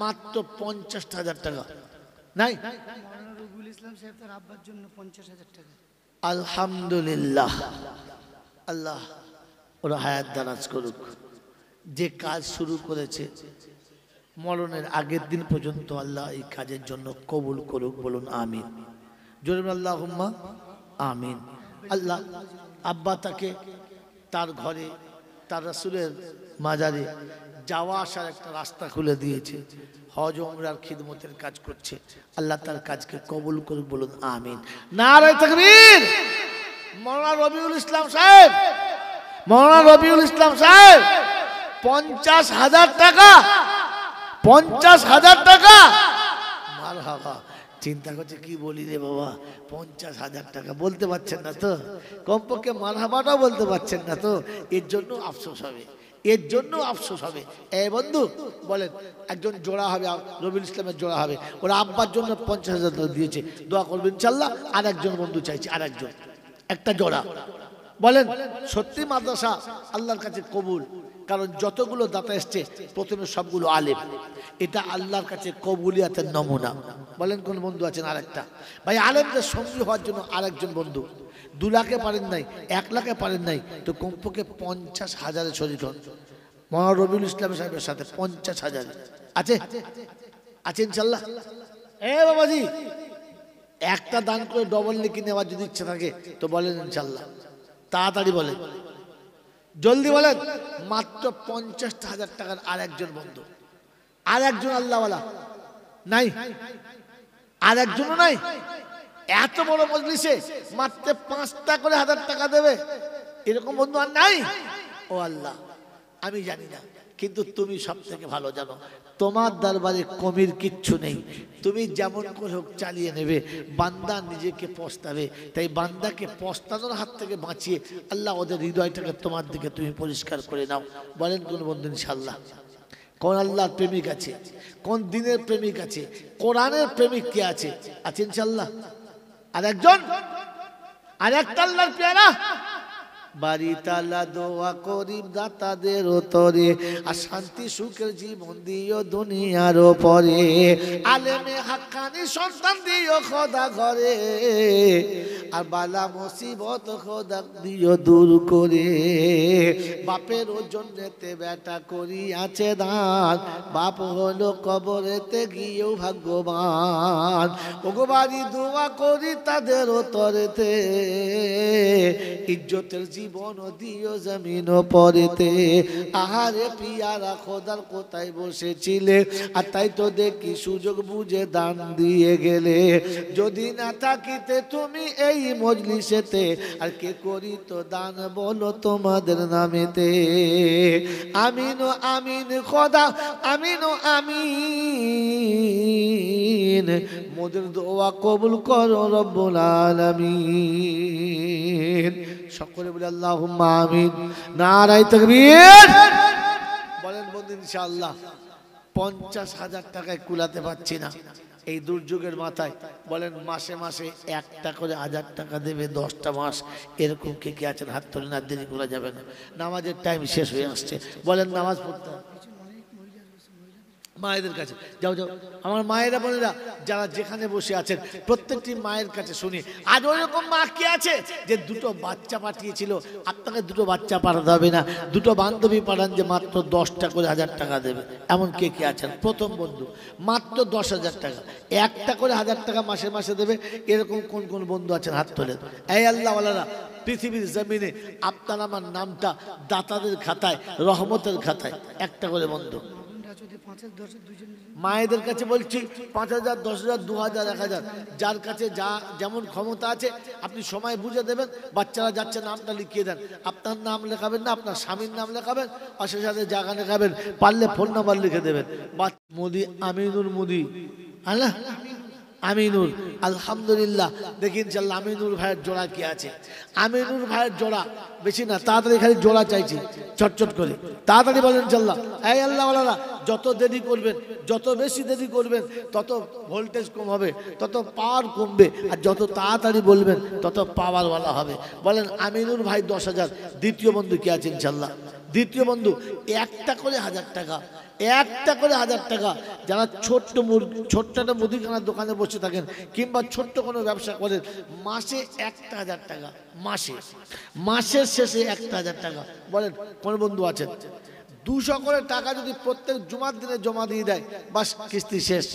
মাত্র 50,000 টাকা নাই? মৌলানা রবিউল ইসলাম সাহেব তার আব্বার জন্য 50,000 টাকা। আলহামদুলিল্লাহ, আল্লাহ ওরা হায়াত দারাজ করুক। যে কাজ শুরু করেছে মরণের আগের দিন পর্যন্ত আল্লাহ এই কাজের জন্য কবুল করুক। বলুন আমিন, জোরে আল্লাহুম্মা আমিন। আল্লাহ আব্বা তাকে তার ঘরে, তার রাসূলের মাজারে যাওয়া আসার একটা রাস্তা খুলে দিয়েছে, হজ উমরার খিদমতের কাজ করছে। আল্লাহ তার কাজকে কবুল করুক। বলুন আমিন। নারায়ে তাকবীর। মাওলানা রবিউল ইসলাম সাহেব, মাওলানা রবিউল ইসলাম সাহেব 50,000 টাকা, 50,000 টাকা। মারহাবা। চিন্তা করছে কি বলি রে বাবা, 50,000 টাকা বলতে পারছেন না তো, কমপক্ষে মারহাবাটাও বলতে পারছেন না তো, এর জন্য আফসোস হবে, এর জন্য আফসোস হবে। এই বন্ধু বলেন, একজন জোড়া হবে, রবিউল ইসলামের জোড়া হবে, ওরা আব্বার জন্য 50,000 টাকা দিয়েছে, দোয়া করবেন ইনশাআল্লাহ। আর একজন বন্ধু চাইছে, আর একজন, একটা জোড়া। বলেন সত্যি মাদ্রাসা আল্লাহর কাছে কবুল, কারণ যতগুলো দাতা এসছে প্রথমে সবগুলো আলেম, এটা আল্লাহর কাছে কবুলিয়াতের নমুনা। বলেন কোন বন্ধু আছেন? আরেকটা ভাই আলেমদের সঙ্গী হওয়ার জন্য আরেকজন বন্ধু। 2 লাখে পারেন নাই, 1 লাখে পারেন নাই, তো কমপক্ষে 50,000 শরীক হন মাওলানা রবিউল ইসলাম সাহেবের সাথে। 50,000 আছে? আছে ইনশাআল্লাহ। এ বাবাজি, একটা দান করে ডবল লিখে নেওয়ার যদি ইচ্ছা থাকে তো বলেন ইনশাআল্লাহ। তাড়াতাড়ি বলেন, জলদি বলেন। মাত্র 50,000 টাকার আর একজন বন্ধু, আর একজন আল্লাহওয়ালা নাই? আর একজনও নাই? এত বড় মজলিসে মাত্র 5টা করে 1,000 টাকা দেবে এরকম বন্ধু আর নাই? ও আল্লাহ, আমি জানি না, কিন্তু তুমি সব থেকে ভালো জানো। তোমার দরবারে কমির কিচ্ছু নেই, তুমি যেমন করে হোক চালিয়ে নেবে। বান্দা নিজেকে পস্তাবে, তাই বান্দাকে পস্তানোর হাত থেকে বাঁচিয়ে আল্লাহ ওদের হৃদয়টাকে তোমার দিকে তুমি পরিষ্কার করে নাও। বলেন কোন বন্ধু ইনশাআল্লাহ? কোন আল্লাহর প্রেমিক আছে? কোন দিনের প্রেমিক আছে? কোরআনের প্রেমিক কে আছে? আছে ইনশাআল্লাহ। আর একজন, আর একটা আল্লাহর পেয়ারা বাড়ি তালা দোয়া করি দাতাদের তরে, আর শান্তি সুখের জীবন দিও দুনিয়ার পরে, আলেমে হাক্কানি সন্তান দিও খোদা ঘরে, আর বালা মুসিবত খোদা দিও দূর করে। বাপের জন্যতে বেটা করি আছে দান, বাপ হলো কবরেতে গিয়েও ভাগ্যবান। ওগো বাড়ি দোয়া করি তাদের তরেতে, ইজ্জতের জীবন দিও জমিন পরেতে। আহারে পিয়ারা খোদার কোথায় বসেছিলে, আর তাই তো দেখি সুযোগ বুঝে দান দিয়ে গেলে। যদি না থাকিতে তুমি এই মজলিসেতে, আর কে করি তো দান বলো তোমাদের নামেতে। আমিন ও আমিন খোদা, আমিন ও আমিন, মোদের দোয়া কবুল করো রব্বুল আলামিন। সকলে বলে আল্লাহুম্মা আমিন। নারায়ে তাকবীর। বলেন বন্ধু ইনশাআল্লাহ 50,000 টাকায় কুলাতে পারছি না এই দুর্যোগের মাথায়। বলেন মাসে মাসে 1টা করে 1,000 টাকা দেবে 10টা মাস, এরকম কে কে আছেন? হাত তোলেন, আর দেরি করা যাবে না, নামাজের টাইম শেষ হয়ে আসছে। বলেন নামাজ পড়তে হবে। মায়েদের কাছে যাও, যাও আমার মায়েরা বোনেরা যারা যেখানে বসে আছেন প্রত্যেকটি মায়ের কাছে শুনি, আজ ওইরকম মা কে আছে যে 2টো বাচ্চা পাঠিয়েছিল? আপনাকে 2টো বাচ্চা পাঠাতে হবে না, 2টো বান্ধবী পাঠান যে মাত্র 10টা করে 1,000 টাকা দেবে, এমন কে কে আছেন? প্রথম বন্ধু মাত্র 10,000 টাকা, 1টা করে 1,000 টাকা মাসে মাসে দেবে, এরকম কোন কোন বন্ধু আছেন? হাত তোলেন। এই আল্লাহওয়ালারা, পৃথিবীর জমিনে আপনার আমার নামটা দাতাদের খাতায়, রহমতের খাতায়, 1টা করে বন্ধু। যদি 5,000 10,000 দুজন মায়েদের কাছে বলছি 5,000 10,000 2,000 1,000 যার কাছে যা যেমন ক্ষমতা আছে আপনি সময় বুঝে দেবেন। বাচ্চারা যাচ্ছে নামটা লিখিয়ে দেন, আপনার নাম লেখাবেন না, আপনার স্বামীর নাম লেখাবেন, আর সে সাথে জায়গা লেখাবেন, পারলে ফোন নাম্বার লিখে দেবেন। মোদি আমিনুর মোদি আল্লাহ আমিনুর আলহামদুলিল্লাহ। দেখি ইনশাআল্লাহ আমিনুর ভাইয়ের জোড়া কি আছে। আমিনুর ভাইয়ের জোড়া বেশি না, তাড়াতাড়ি খালি জোড়া চাইছি চটচট করে, তাড়াতাড়ি বলেন ইনশাআল্লাহ। এই আল্লাহ ওয়ালারা যত দেরি করবেন, যত বেশি দেরি করবেন তত ভোল্টেজ কম হবে, তত পাওয়ার কমবে, আর যত তাড়াতাড়ি বলবেন তত পাওয়ারওয়ালা হবে। বলেন আমিনুর ভাই 10,000। দ্বিতীয় বন্ধু কি আছে ইনশাআল্লাহ? দ্বিতীয় বন্ধু একটা করে 1,000 টাকা, একটা করে 1,000 টাকা। যারা ছোট্ট একটা মুদিখানার দোকানে বসে থাকেন কিংবা ছোট্ট কোনো ব্যবসা করেন, মাসে 1,000 টাকা, মাসের শেষে 1,000 টাকা। বলেন কোন বন্ধু আছেন? 200 করে টাকা যদি প্রত্যেক জুমার দিনে জমা দিয়ে দেয়, বাস কিস্তি শেষ।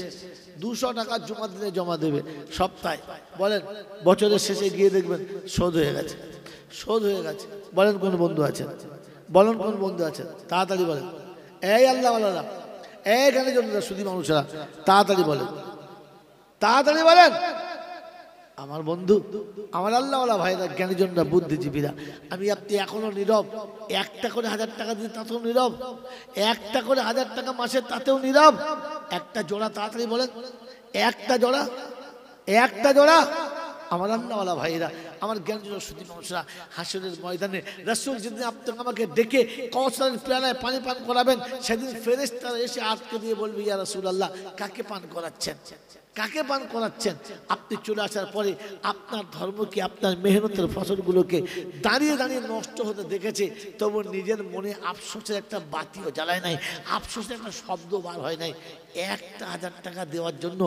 200 টাকা জুমার দিনে জমা দেবে সপ্তাহে। বলেন বছরের শেষে গিয়ে দেখবেন শোধ হয়ে গেছে, শোধ হয়ে গেছে। বলেন কোন বন্ধু আছেন? বলেন কোন বন্ধু আছেন? তাড়াতাড়ি বলেন। এই আল্লাহ ওয়ালারা, এইখানে জন্য শুধু মানুষরা তাড়াতাড়ি বলেন, তাড়াতাড়ি বলেন। আমার বন্ধু, আমার আল্লাহওয়ালা ভাইরা, জ্ঞানীজনরা, বুদ্ধিজীবীরা, আমি আপনি এখনো নীরব। একটা করে 1,000 টাকা দিতে তাতেও নীরব, একটা করে 1,000 টাকা মাসে তাতেও নীরব। একটা জোড়া তাড়াতাড়ি বলেন, একটা জোড়া, একটা জোড়া। আমার আল্লাহওয়ালা ভাইরা, আমার জ্ঞানজন শুধু মানুষরা, হাসরের ময়দানে রাসূল যেদিন আপনাকে আমাকে ডেকে কাউসারের পেয়ালায় পানি পান করাবেন, সেদিন ফেরেশতারা এসে আটকে দিয়ে বলবে, ইয়া রাসূলুল্লাহ কাকে পান করাচ্ছেন, কাকে পান করাচ্ছেন? আপনি চলে আসার পরে আপনার ধর্মকে, আপনার মেহনতের ফসলগুলোকে দাঁড়িয়ে দাঁড়িয়ে নষ্ট হতে দেখেছে, তবু নিজের মনে আফসোসের একটা বাতিও জ্বালায় নাই, আফসোসের একটা শব্দ বার হয় নাই। 1,000 টাকা দেওয়ার জন্য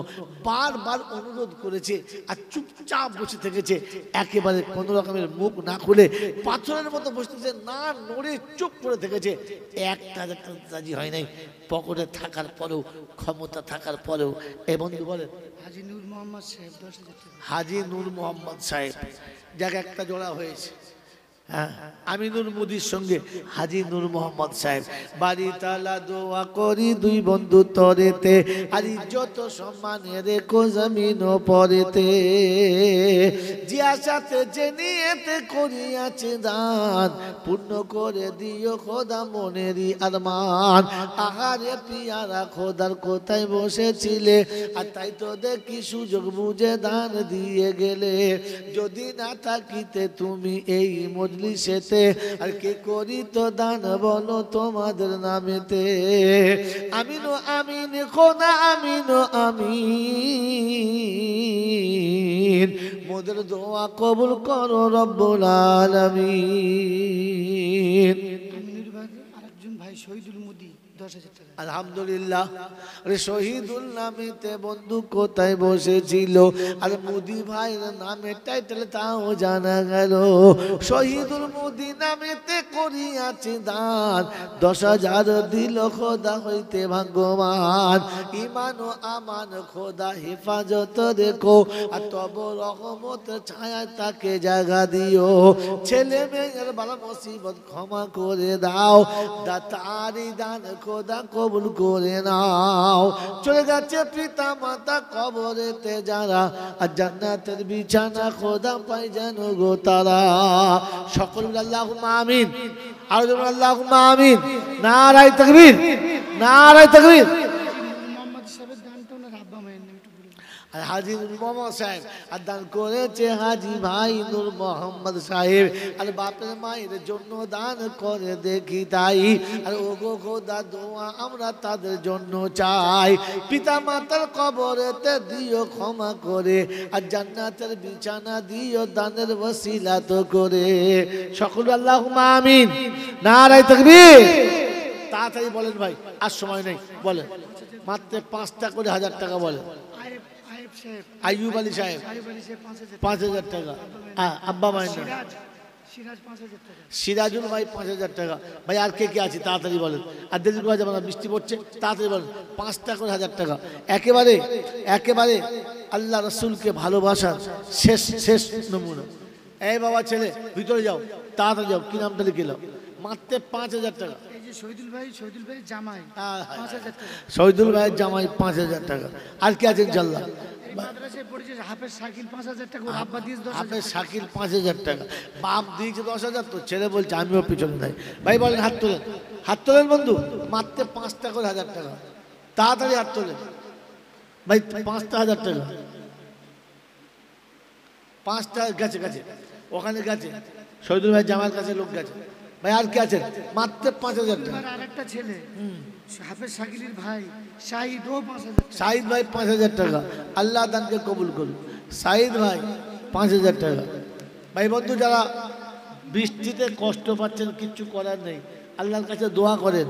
বারবার অনুরোধ করেছে আর চুপচাপ বসে থেকেছে, একেবারে কোনো রকমের মুখ না খুলে পাথরের মতো বসে থেকেছে, না নড়ে চুপ করে থেকেছে। 1,000 টাকা রাজি হয় নাই, পকেটে থাকার পরেও, ক্ষমতা থাকার পরেও। এ বন্ধু বলেন হাজী নূর মোহাম্মদ সাহেব 10,000 টাকা। হাজী নূর মোহাম্মদ সাহেব, যাকে একটা জোড়া হয়েছে। হ্যাঁ, আমিনুর মুদির সঙ্গে হাজী নূর মোহাম্মদ সাহেব। বাড়ি তালা দোয়া করি দুই বন্ধু তরেতে, আর যত সম্মানে রেখো জমিন পরেতে, যে আশাতে যে নিয়েতে করিয়াছে দান, পূর্ণ করে দিও খোদা মনেরই আরমান। আহারে পিয়ারা খোদার কোথায় বসেছিলে, আর তাই তো দেখি সুযোগ বুঝে দান দিয়ে গেলে। যদি না থাকিতে তুমি এই মজলিসেতে, আর কে করিত দান বলো তোমাদের নামেতে। আমিনো আমিন খোদা আমিনো আমিন, মোদের দোয়া কবুল করো রব্বুল আলামিন। আমিনুর ভাই আরেকজন ভাই শহীদুল মুদি 10,000 টাকা। আলহামদুলিল্লাহ। আরে শহীদুল নামেতে বন্ধু কোথায় বসেছিল, আর মুদি ভাইয়ের নামে টাইটেল তাও জানা গেল। শহীদুল মুদি নামেতে করিয়াছে দান, 10,000 দিল খোদা হইতে ভাগ্যবান। ইমান ও আমান খোদা হেফাজত রেখো, আর তব রহমত ছায়া তাকে জায়গা দিও। ছেলে মেয়ের বালা মুসিবত ক্ষমা করে দাও, দাতারি দান খোদা কবুল করে নাও। চলে গেছে পিতা মাতা কবরেতে যারা, আর জান্নাতের বিছানা খোদা পাই যেন গো তারা। সকল আল্লাহুম্মা আমিন, আর আল্লাহুম্মা আমিন। নারায়ে তাকবীর, নারায়ে তাকবীর। মোহাম্মদ সাহেবের দানটা ওনার আব্বা মায়ের নামে একটু বলে দিন। আর হাজী নূর মোহাম্মদ সাহেব আর দান করেছে হাজী ভাই নূর মোহাম্মদ সাহেব, আর বাপের মায়ের জন্য দান করে দেখি তাই। আর ওগো খোদা দোয়া আমরা তাদের জন্য চাই, পিতা মাতার কবরেতে দিও ক্ষমা করে, আর জান্নাতের বিছানা দিও দানের ওসিলা তো করে। সকল আল্লাহুম্মা আমিন, নারায়ে তাকবীর। তাড়াতাড়ি বলেন ভাই, আর সময় নেই, বলেন মাত্র 5টা করে 1,000 টাকা বলেন। আয়েব সাহেব, আইয়ুব আলী সাহেব আয়েব আলী সাহেব 5,000 টাকা। 5,000 টাকা। আব্বা মায়ের নাম সিরাজ 5,000 টাকা। সিরাজুল ভাই 5,000 টাকা। ভাই আর কে কে আছে তাড়াতাড়ি বলেন, আর দেরি করা যাবে না, বৃষ্টি পড়ছে, তাড়াতাড়ি বলেন। 5টা করে 1,000 টাকা। একেবারে একেবারে আল্লাহ রসুলকে ভালোবাসার শেষ শেষ নমুনা। এই বাবা ছেলে ভিতরে যাও, তাড়াতাড়ি যাও, কি নামটা লিখে নাও। মাত্র 5,000 টাকা। এই যে যে শহীদুল ভাই জামাই 5,000 টাকা। শহীদুল ভাইয়ের জামাই 5,000 টাকা। আর কি আছে ইনশাল্লাহ? এই মাদ্রাসায় পড়েছে হাফেজ শাকিল 5,000 টাকা, ওর আব্বা দিয়েছে 10,000 হাফেজ শাকিল 5,000 টাকা, বাপ দিয়েছে 10,000, তো ছেলে বলছে আমিও পিছনে নাই। ভাই বলেন হাত তোলেন, হাত তোলেন বন্ধু, মাত্র 5টা করে 1,000 টাকা, তাড়াতাড়ি হাত তোলেন ভাই, 5টা 1,000 টাকা, 5টা গেছে গেছে, ওখানে গেছে, শহীদুল ভাই জামাইয়ের কাছে লোক গেছে। ভাই আর কি আছে? মাত্র 5,000 টাকা। আর আরেকটা ছেলে হাফেজ শাকিলের ভাই শাহিদ, ও 5,000 টাকা। সাইদ ভাই 5,000 টাকা, আল্লাহ দানকে কবুল করুন। সাইদ ভাই 5,000 টাকা। ভাই বন্ধু যারা বৃষ্টিতে কষ্ট পাচ্ছেন, কিচ্ছু করার নেই, আল্লাহর কাছে দোয়া করেন,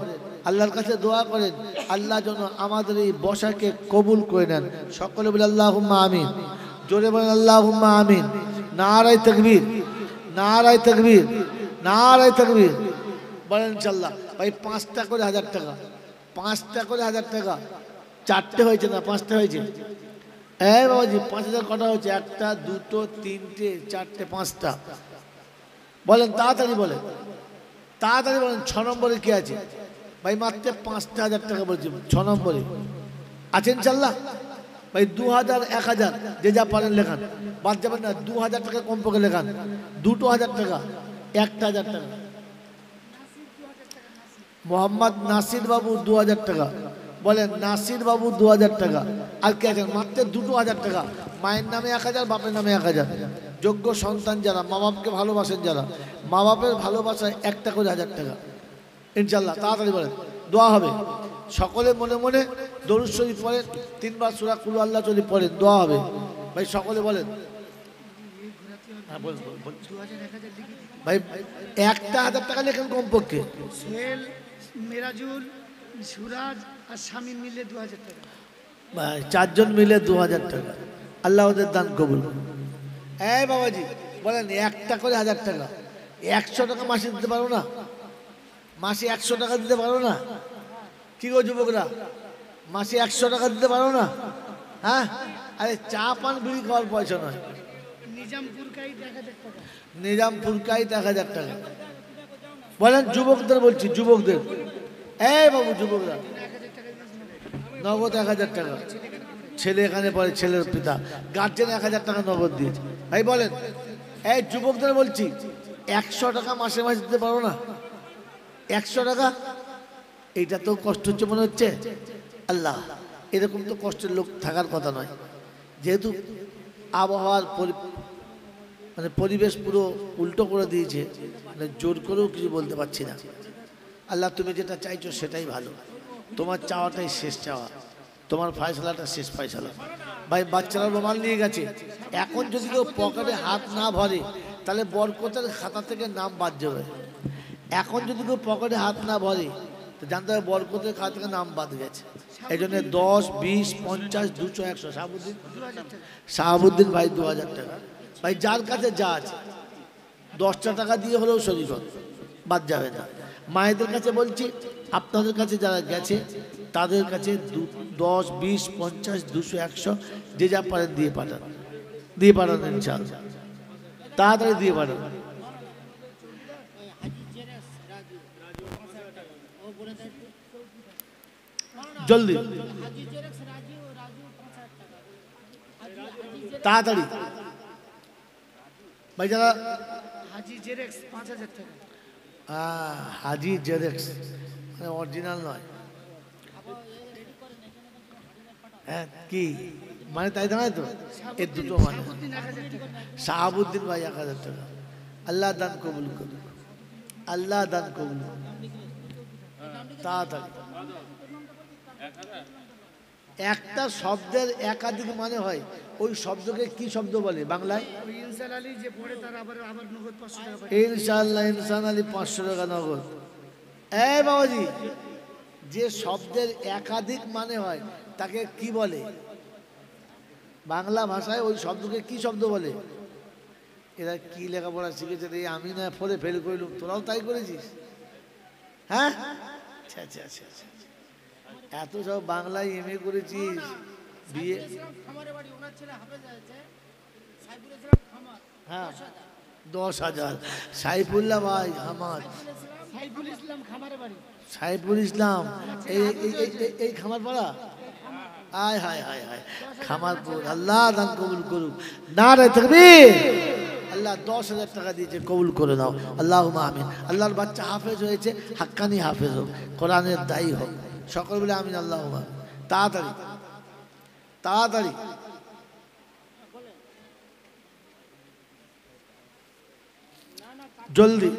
আল্লাহর কাছে দোয়া করেন, আল্লাহ যেন আমাদের এই বসাকে কবুল করে নেন। সকলে বলে আল্লাহুম্মা আমিন, জোরে বলেন আল্লাহুম্মা আমিন। নারায়ে তাকবীর, নারায়ে তাকবীর, নারায়ে তাকবীর বলেন ইনশাআল্লাহ। ভাই 5টা করে 1,000 টাকা, 5টা করে 1,000 টাকা, 4টে হয়েছে না 5টা হয়েছে? হ্যাঁ বাবাজি, 5,000 কটা হয়েছে? 1টা 2টো 3টে 4টে 5টা। বলেন তাড়াতাড়ি বলেন, তাড়াতাড়ি বলেন। 6 নম্বরে কি আছে? ভাই মাত্র 5টা 1,000 টাকা বলছি, 6 নম্বরে আছে ইনশাল্লাহ। ভাই 2,000 1,000 যে যা পারেন লেখান, বাদ যাবেন না। 2,000 টাকা কমপক্ষে লেখান, 2টো 1,000 টাকা, 1টা 1,000 টাকা। মোহাম্মদ নাসির বাবু 2,000 টাকা, বলেন নাসির বাবু 2,000 টাকা। আর কে আছেন? মাত্র 2টো 1,000 টাকা। মায়ের নামে 1,000, বাপের নামে 1,000। যোগ্য সন্তান যারা, মা বাপকে ভালোবাসেন যারা, মা বাপের ভালোবাসায় 1টা করে 1,000 টাকা ইনশাল্লাহ। তাড়াতাড়ি বলেন, দোয়া হবে। সকলে মনে মনে দরুদ শরীফ পড়েন, 3বার সূরা কুল আল্লাহ শরীফ পড়েন, দোয়া হবে। ভাই সকলে বলেন। হ্যাঁ বলেন, বলেন। 2,000 1,000 লিখে দিন। ভাই 1টা 1,000 টাকা লেখেন কমপক্ষে। সোহেল, মেরাজুল, সুরাজ আর শামীম মিলে 2,000 টাকা। ভাই 4 জন মিলে 2,000 টাকা। আল্লাহ ওদের দান কবুল করুন। এই বাবাজি বলেন 1টা করে 1,000 টাকা। 100 টাকা মাসে দিতে পারো না? মাসে 100 টাকা দিতে পারো না? কি গো যুবকরা, মাসে 100 টাকা দিতে পারো না? হ্যাঁ, আরে চা পান বিড়ি খাওয়ার পয়সা নয়। নিজামপুর কাইত 1,000 টাকা। নিজামপুর কাইত 1,000 টাকা। বলেন যুবকদের বলছি, যুবকদের। এই বাবু যুবকরা, 1,000 টাকা দিয়েছে। নগদ 1,000 টাকা। ছেলে এখানে পড়ে, ছেলের পিতা গার্জেন 1,000 টাকা নগদ দিয়েছে। ভাই বলেন, এই যুবকদের বলছি, 100 টাকা মাসে মাসে দিতে পারো না? 100 টাকা, এইটা তো কষ্ট হচ্ছে মনে হচ্ছে। আল্লাহ, এরকম তো কষ্টের লোক থাকার কথা নয়। যেহেতু আবহাওয়ার মানে পরিবেশ পুরো উল্টো করে দিয়েছে, মানে জোর করেও কিছু বলতে পারছি না। আল্লাহ তুমি যেটা চাইছো সেটাই ভালো, তোমার চাওয়াটাই শেষ চাওয়া, তোমার ফয়সালাটা শেষ ফয়সালা। ভাই বাচ্চারা রুমাল নিয়ে গেছে, এখন যদি কেউ পকেটে হাত না ভরে তাহলে বরকতের খাতা থেকে নাম বাদ যাবে। এখন যদি কেউ পকেটে হাত না ভরে তো জানতে হবে বরকতের খাতা থেকে নাম বাদ গেছে। এই জন্য 10, 20, 50, 200, 100। শাহাবুদ্দিন, শাহাবুদ্দিন ভাই 2,000 টাকা। ভাই যার কাছে যা আছে 10টা টাকা দিয়ে হলেও শরীর হোক, বাদ যাবে না। মায়েদের কাছে বলছি, আপনাদের কাছে যারা গেছে তাদের কাছে 10, 20, 50, 200, 100 যে যা পারেন দিয়ে পাঠান, দিয়ে পাঠান ইনশাআল্লাহ, তাড়াতাড়ি দিয়ে পাঠান। জলদি তাড়াতাড়ি। ভাই যারা হাজি জেরেক্স 5,000 টাকা। হাজি জেরেক্স মানে অরিজিনাল নয়, হ্যাঁ কি মানে তাই নয় তো, এর দুটো মানে। শাহাবুদ্দিন 1,000 টাকা। শাহাবুদ্দিন ভাই 1,000 টাকা। আল্লাহ দান কবুল করুন, আল্লাহ দান কবুল করুন। তাড়াতাড়ি। একটা শব্দের একাধিক মানে হয়, ওই শব্দকে কি শব্দ বলে বাংলায়? ওই ইনসান আলী যে পড়ে তার আবার নগদ 500 টাকা পায়। ইনশাআল্লাহ ইনসান আলী 500 টাকা নগদ। এই বাবাজি, যে শব্দের একাধিক মানে হয় তাকে কি বলে বাংলা ভাষায়? ওই শব্দকে কি শব্দ বলে? এরা কি লেখাপড়া শিখেছে রে? আমি না ফলে ফেল করলুম, তোরাও তাই করেছিস? হ্যাঁ, আচ্ছা আচ্ছা আচ্ছা আচ্ছা। এত সব বাংলায় এমএ করেছিস, বিয়ে। হ্যাঁ 10,000। সাইফুল্লাহ ভাই আমার সাইফুল ইসলাম খামারে বাড়ি। সাইফুল ইসলাম এই খামার পাড়া। আয় হায় হায় হায়, খামারপুর। আল্লাহ দান কবুল করুক। নারে তাকবীর। আল্লাহ 10,000 টাকা দিয়েছে, কবুল করে নাও। আল্লাহুম্মা আমিন। আল্লাহর বাচ্চা হাফেজ হয়েছে, হাক্কানি হাফেজ হোক, কোরআনের দায়ী হোক। সকল বলে আমিন। আল্লাহুম্মা আমিন। তাড়াতাড়ি তাড়াতাড়ি। জলদি।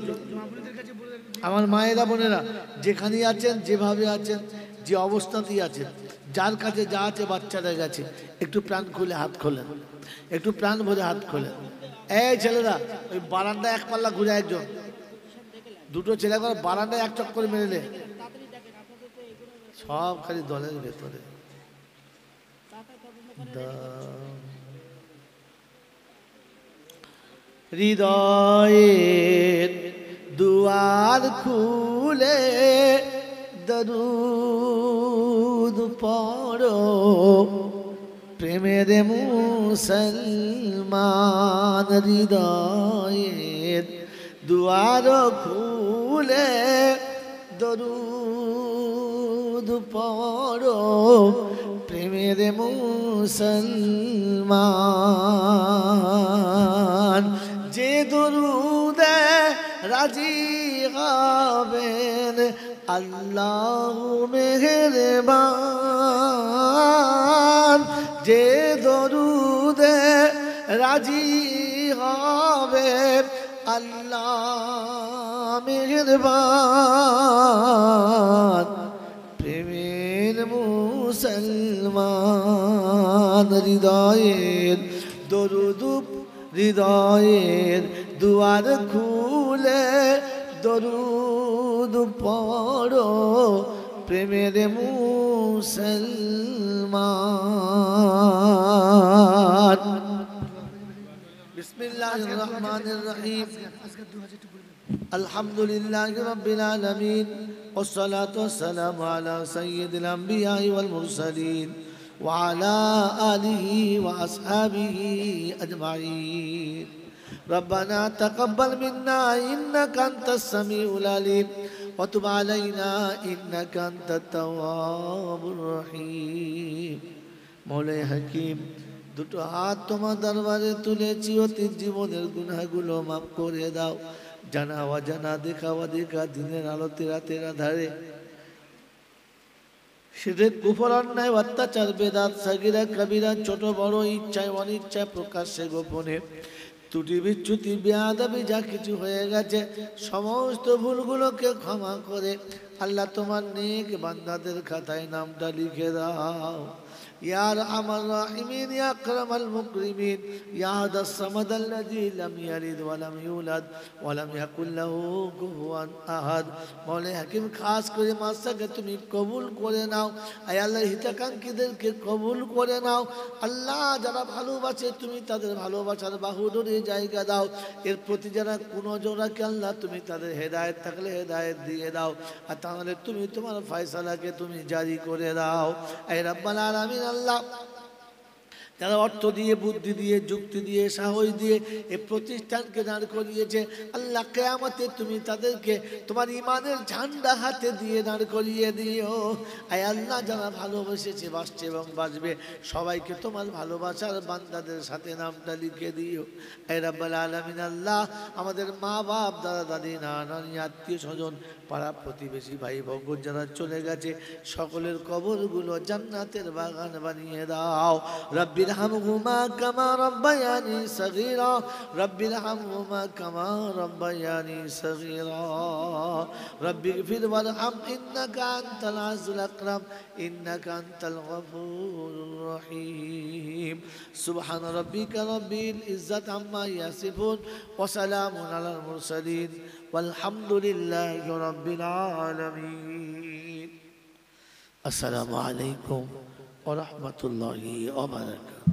আমার মায়েরা বোনেরা যেখানেই আছেন, যেভাবে আছেন, যে অবস্থাতেই আছেন, যার কাছে যা আছে বাচ্চারা গেছে, একটু প্রাণ খুলে হাত খোলেন, একটু প্রাণ ভরে হাত খোলেন। এই ছেলেরা, ওই বারান্দায় এক পাল্লা ঘুরে, একজন দুটো ছেলে করে বারান্দায় এক চক্কর মেরে নে। সব খালি দলের ভেতরে। হৃদয়ের দুয়ার খুলে দরুদ পড়ো, প্রেমের মুসলমান। হৃদয়ের দুয়ার খুলে দরুদ পড়ো, প্রেমের মুসলমান। যে দরুদে রাজি হবেন আল্লাহ মেহেরবান। যে দরুদে রাজি হবে আল্লাহ মেহেরবান। প্রেমের মুসলমান। হৃদয়ের দরুদ, হৃদয়ের দুয়ার খুলে দরুদ পড়ো, প্রেমের মুসলমান। বিসমিল্লাহির রহমানির রহিম। আলহামদুলিল্লাহি রাব্বিল আলামিন, ওয়াসসালাতু ওয়াসসালামু আলা সাইয়্যিদিল আমবিয়াই ওয়াল মুরসালিন ওয়া আলা আলিহি ওয়া আসহাবিহি আজমাইন। ربنا تقبل منا إنك أنت السميع العليم وتب علينا إنك أنت التواب الرحيم। মৌলাই হাকিম, দুটো হাত তোমার দরবারে তুলেছি, অতীত জীবনের গুনাহগুলো মাফ করে দাও। জানা অজানা, দেখা অদেখা, দিনের আলোতে রাতের আধারে শিরক, কুফর, অন্যায়, অত্যাচার, বেদাত, সাগিরা কবিরা, ছোট বড়, ইচ্ছায় অনিচ্ছায়, প্রকাশ্যে গোপনে, ত্রুটি বিচ্যুতি বেয়াদবি যা কিছু হয়ে গেছে, সমস্ত ভুলগুলোকে ক্ষমা করে আল্লাহ তোমার নেক বান্দাদের খাতায় নামটা লিখে দাও। ইয়া আরহামার রাহিমিন, ইয়া আকরামাল মুকরিমিন, ইয়া আহাদাস সামাদাল্লাযী লাম ইয়ালিদ ওয়া লাম ইউলাদ ওয়া লাম ইয়াকুল লাহু কুফুয়ান আহাদ। মৌলাই হাকিম, খাস করে মাসাকে তুমি কবুল করে নাও। আয় আল্লাহ, হিতাকাঙ্ক্ষীদেরকে কবুল করে নাও। আল্লাহ, যারা ভালোবাসে তুমি তাদের ভালোবাসার বাহুডোরে জায়গা দাও। এর প্রতি যারা কোনো জোড়াকে আল্লাহ তুমি তাদের হেদায়েত থাকলে হেদায়েত দিয়ে দাও, আর তাহলে তুমি তোমার ফয়সালাকে তুমি জারি করে দাও। আয় রাব্বাল আলামিন, আল্লাহ যারা অর্থ দিয়ে, বুদ্ধি দিয়ে, যুক্তি দিয়ে, সাহস দিয়ে এই প্রতিষ্ঠানকে দাঁড় করিয়েছে, আল্লাহ কিয়ামতে তুমি তাদেরকে তোমার ইমানের ঝান্ডা হাতে দিয়ে দাঁড় করিয়ে দিও। আয় আল্লাহ, যারা ভালোবেসেছে, বাসছে এবং বাঁচবে, সবাইকে তোমার ভালোবাসার বান্দাদের সাথে নামটা লিখে দিও। আয় রাব্বাল আলামিন, আল্লাহ আমাদের মা বাপ, দাদা দাদি, নানা নানি, আত্মীয় স্বজন, পাড়া প্রতিবেশী, ভাই ভগত যারা চলে গেছে, সকলের কবরগুলো জান্নাতের বাগান বানিয়ে দাও। রব্বির হামহুমা কামা রব্বায়ানি সগীরা, রব্বির হামহুমা কামা রব্বায়ানি সগীরা, রব্বিগফির ওয়ারহাম ইন্নাকা আনতাল আজিজুল আকরাম ইন্নাকা আনতাল গফুরুর রহিম। সুবহান রাব্বিকা রাব্বিল ইজ্জাতি আম্মা ইয়াসিফুন ওয়া সালামুন আলাল মুরসালিন ওয়ালহামদুলিল্লাহি রাব্বিল আলামিন। আসসালামু আলাইকুম ওয়া রাহমাতুল্লাহি ওয়া বারাকাতুহু।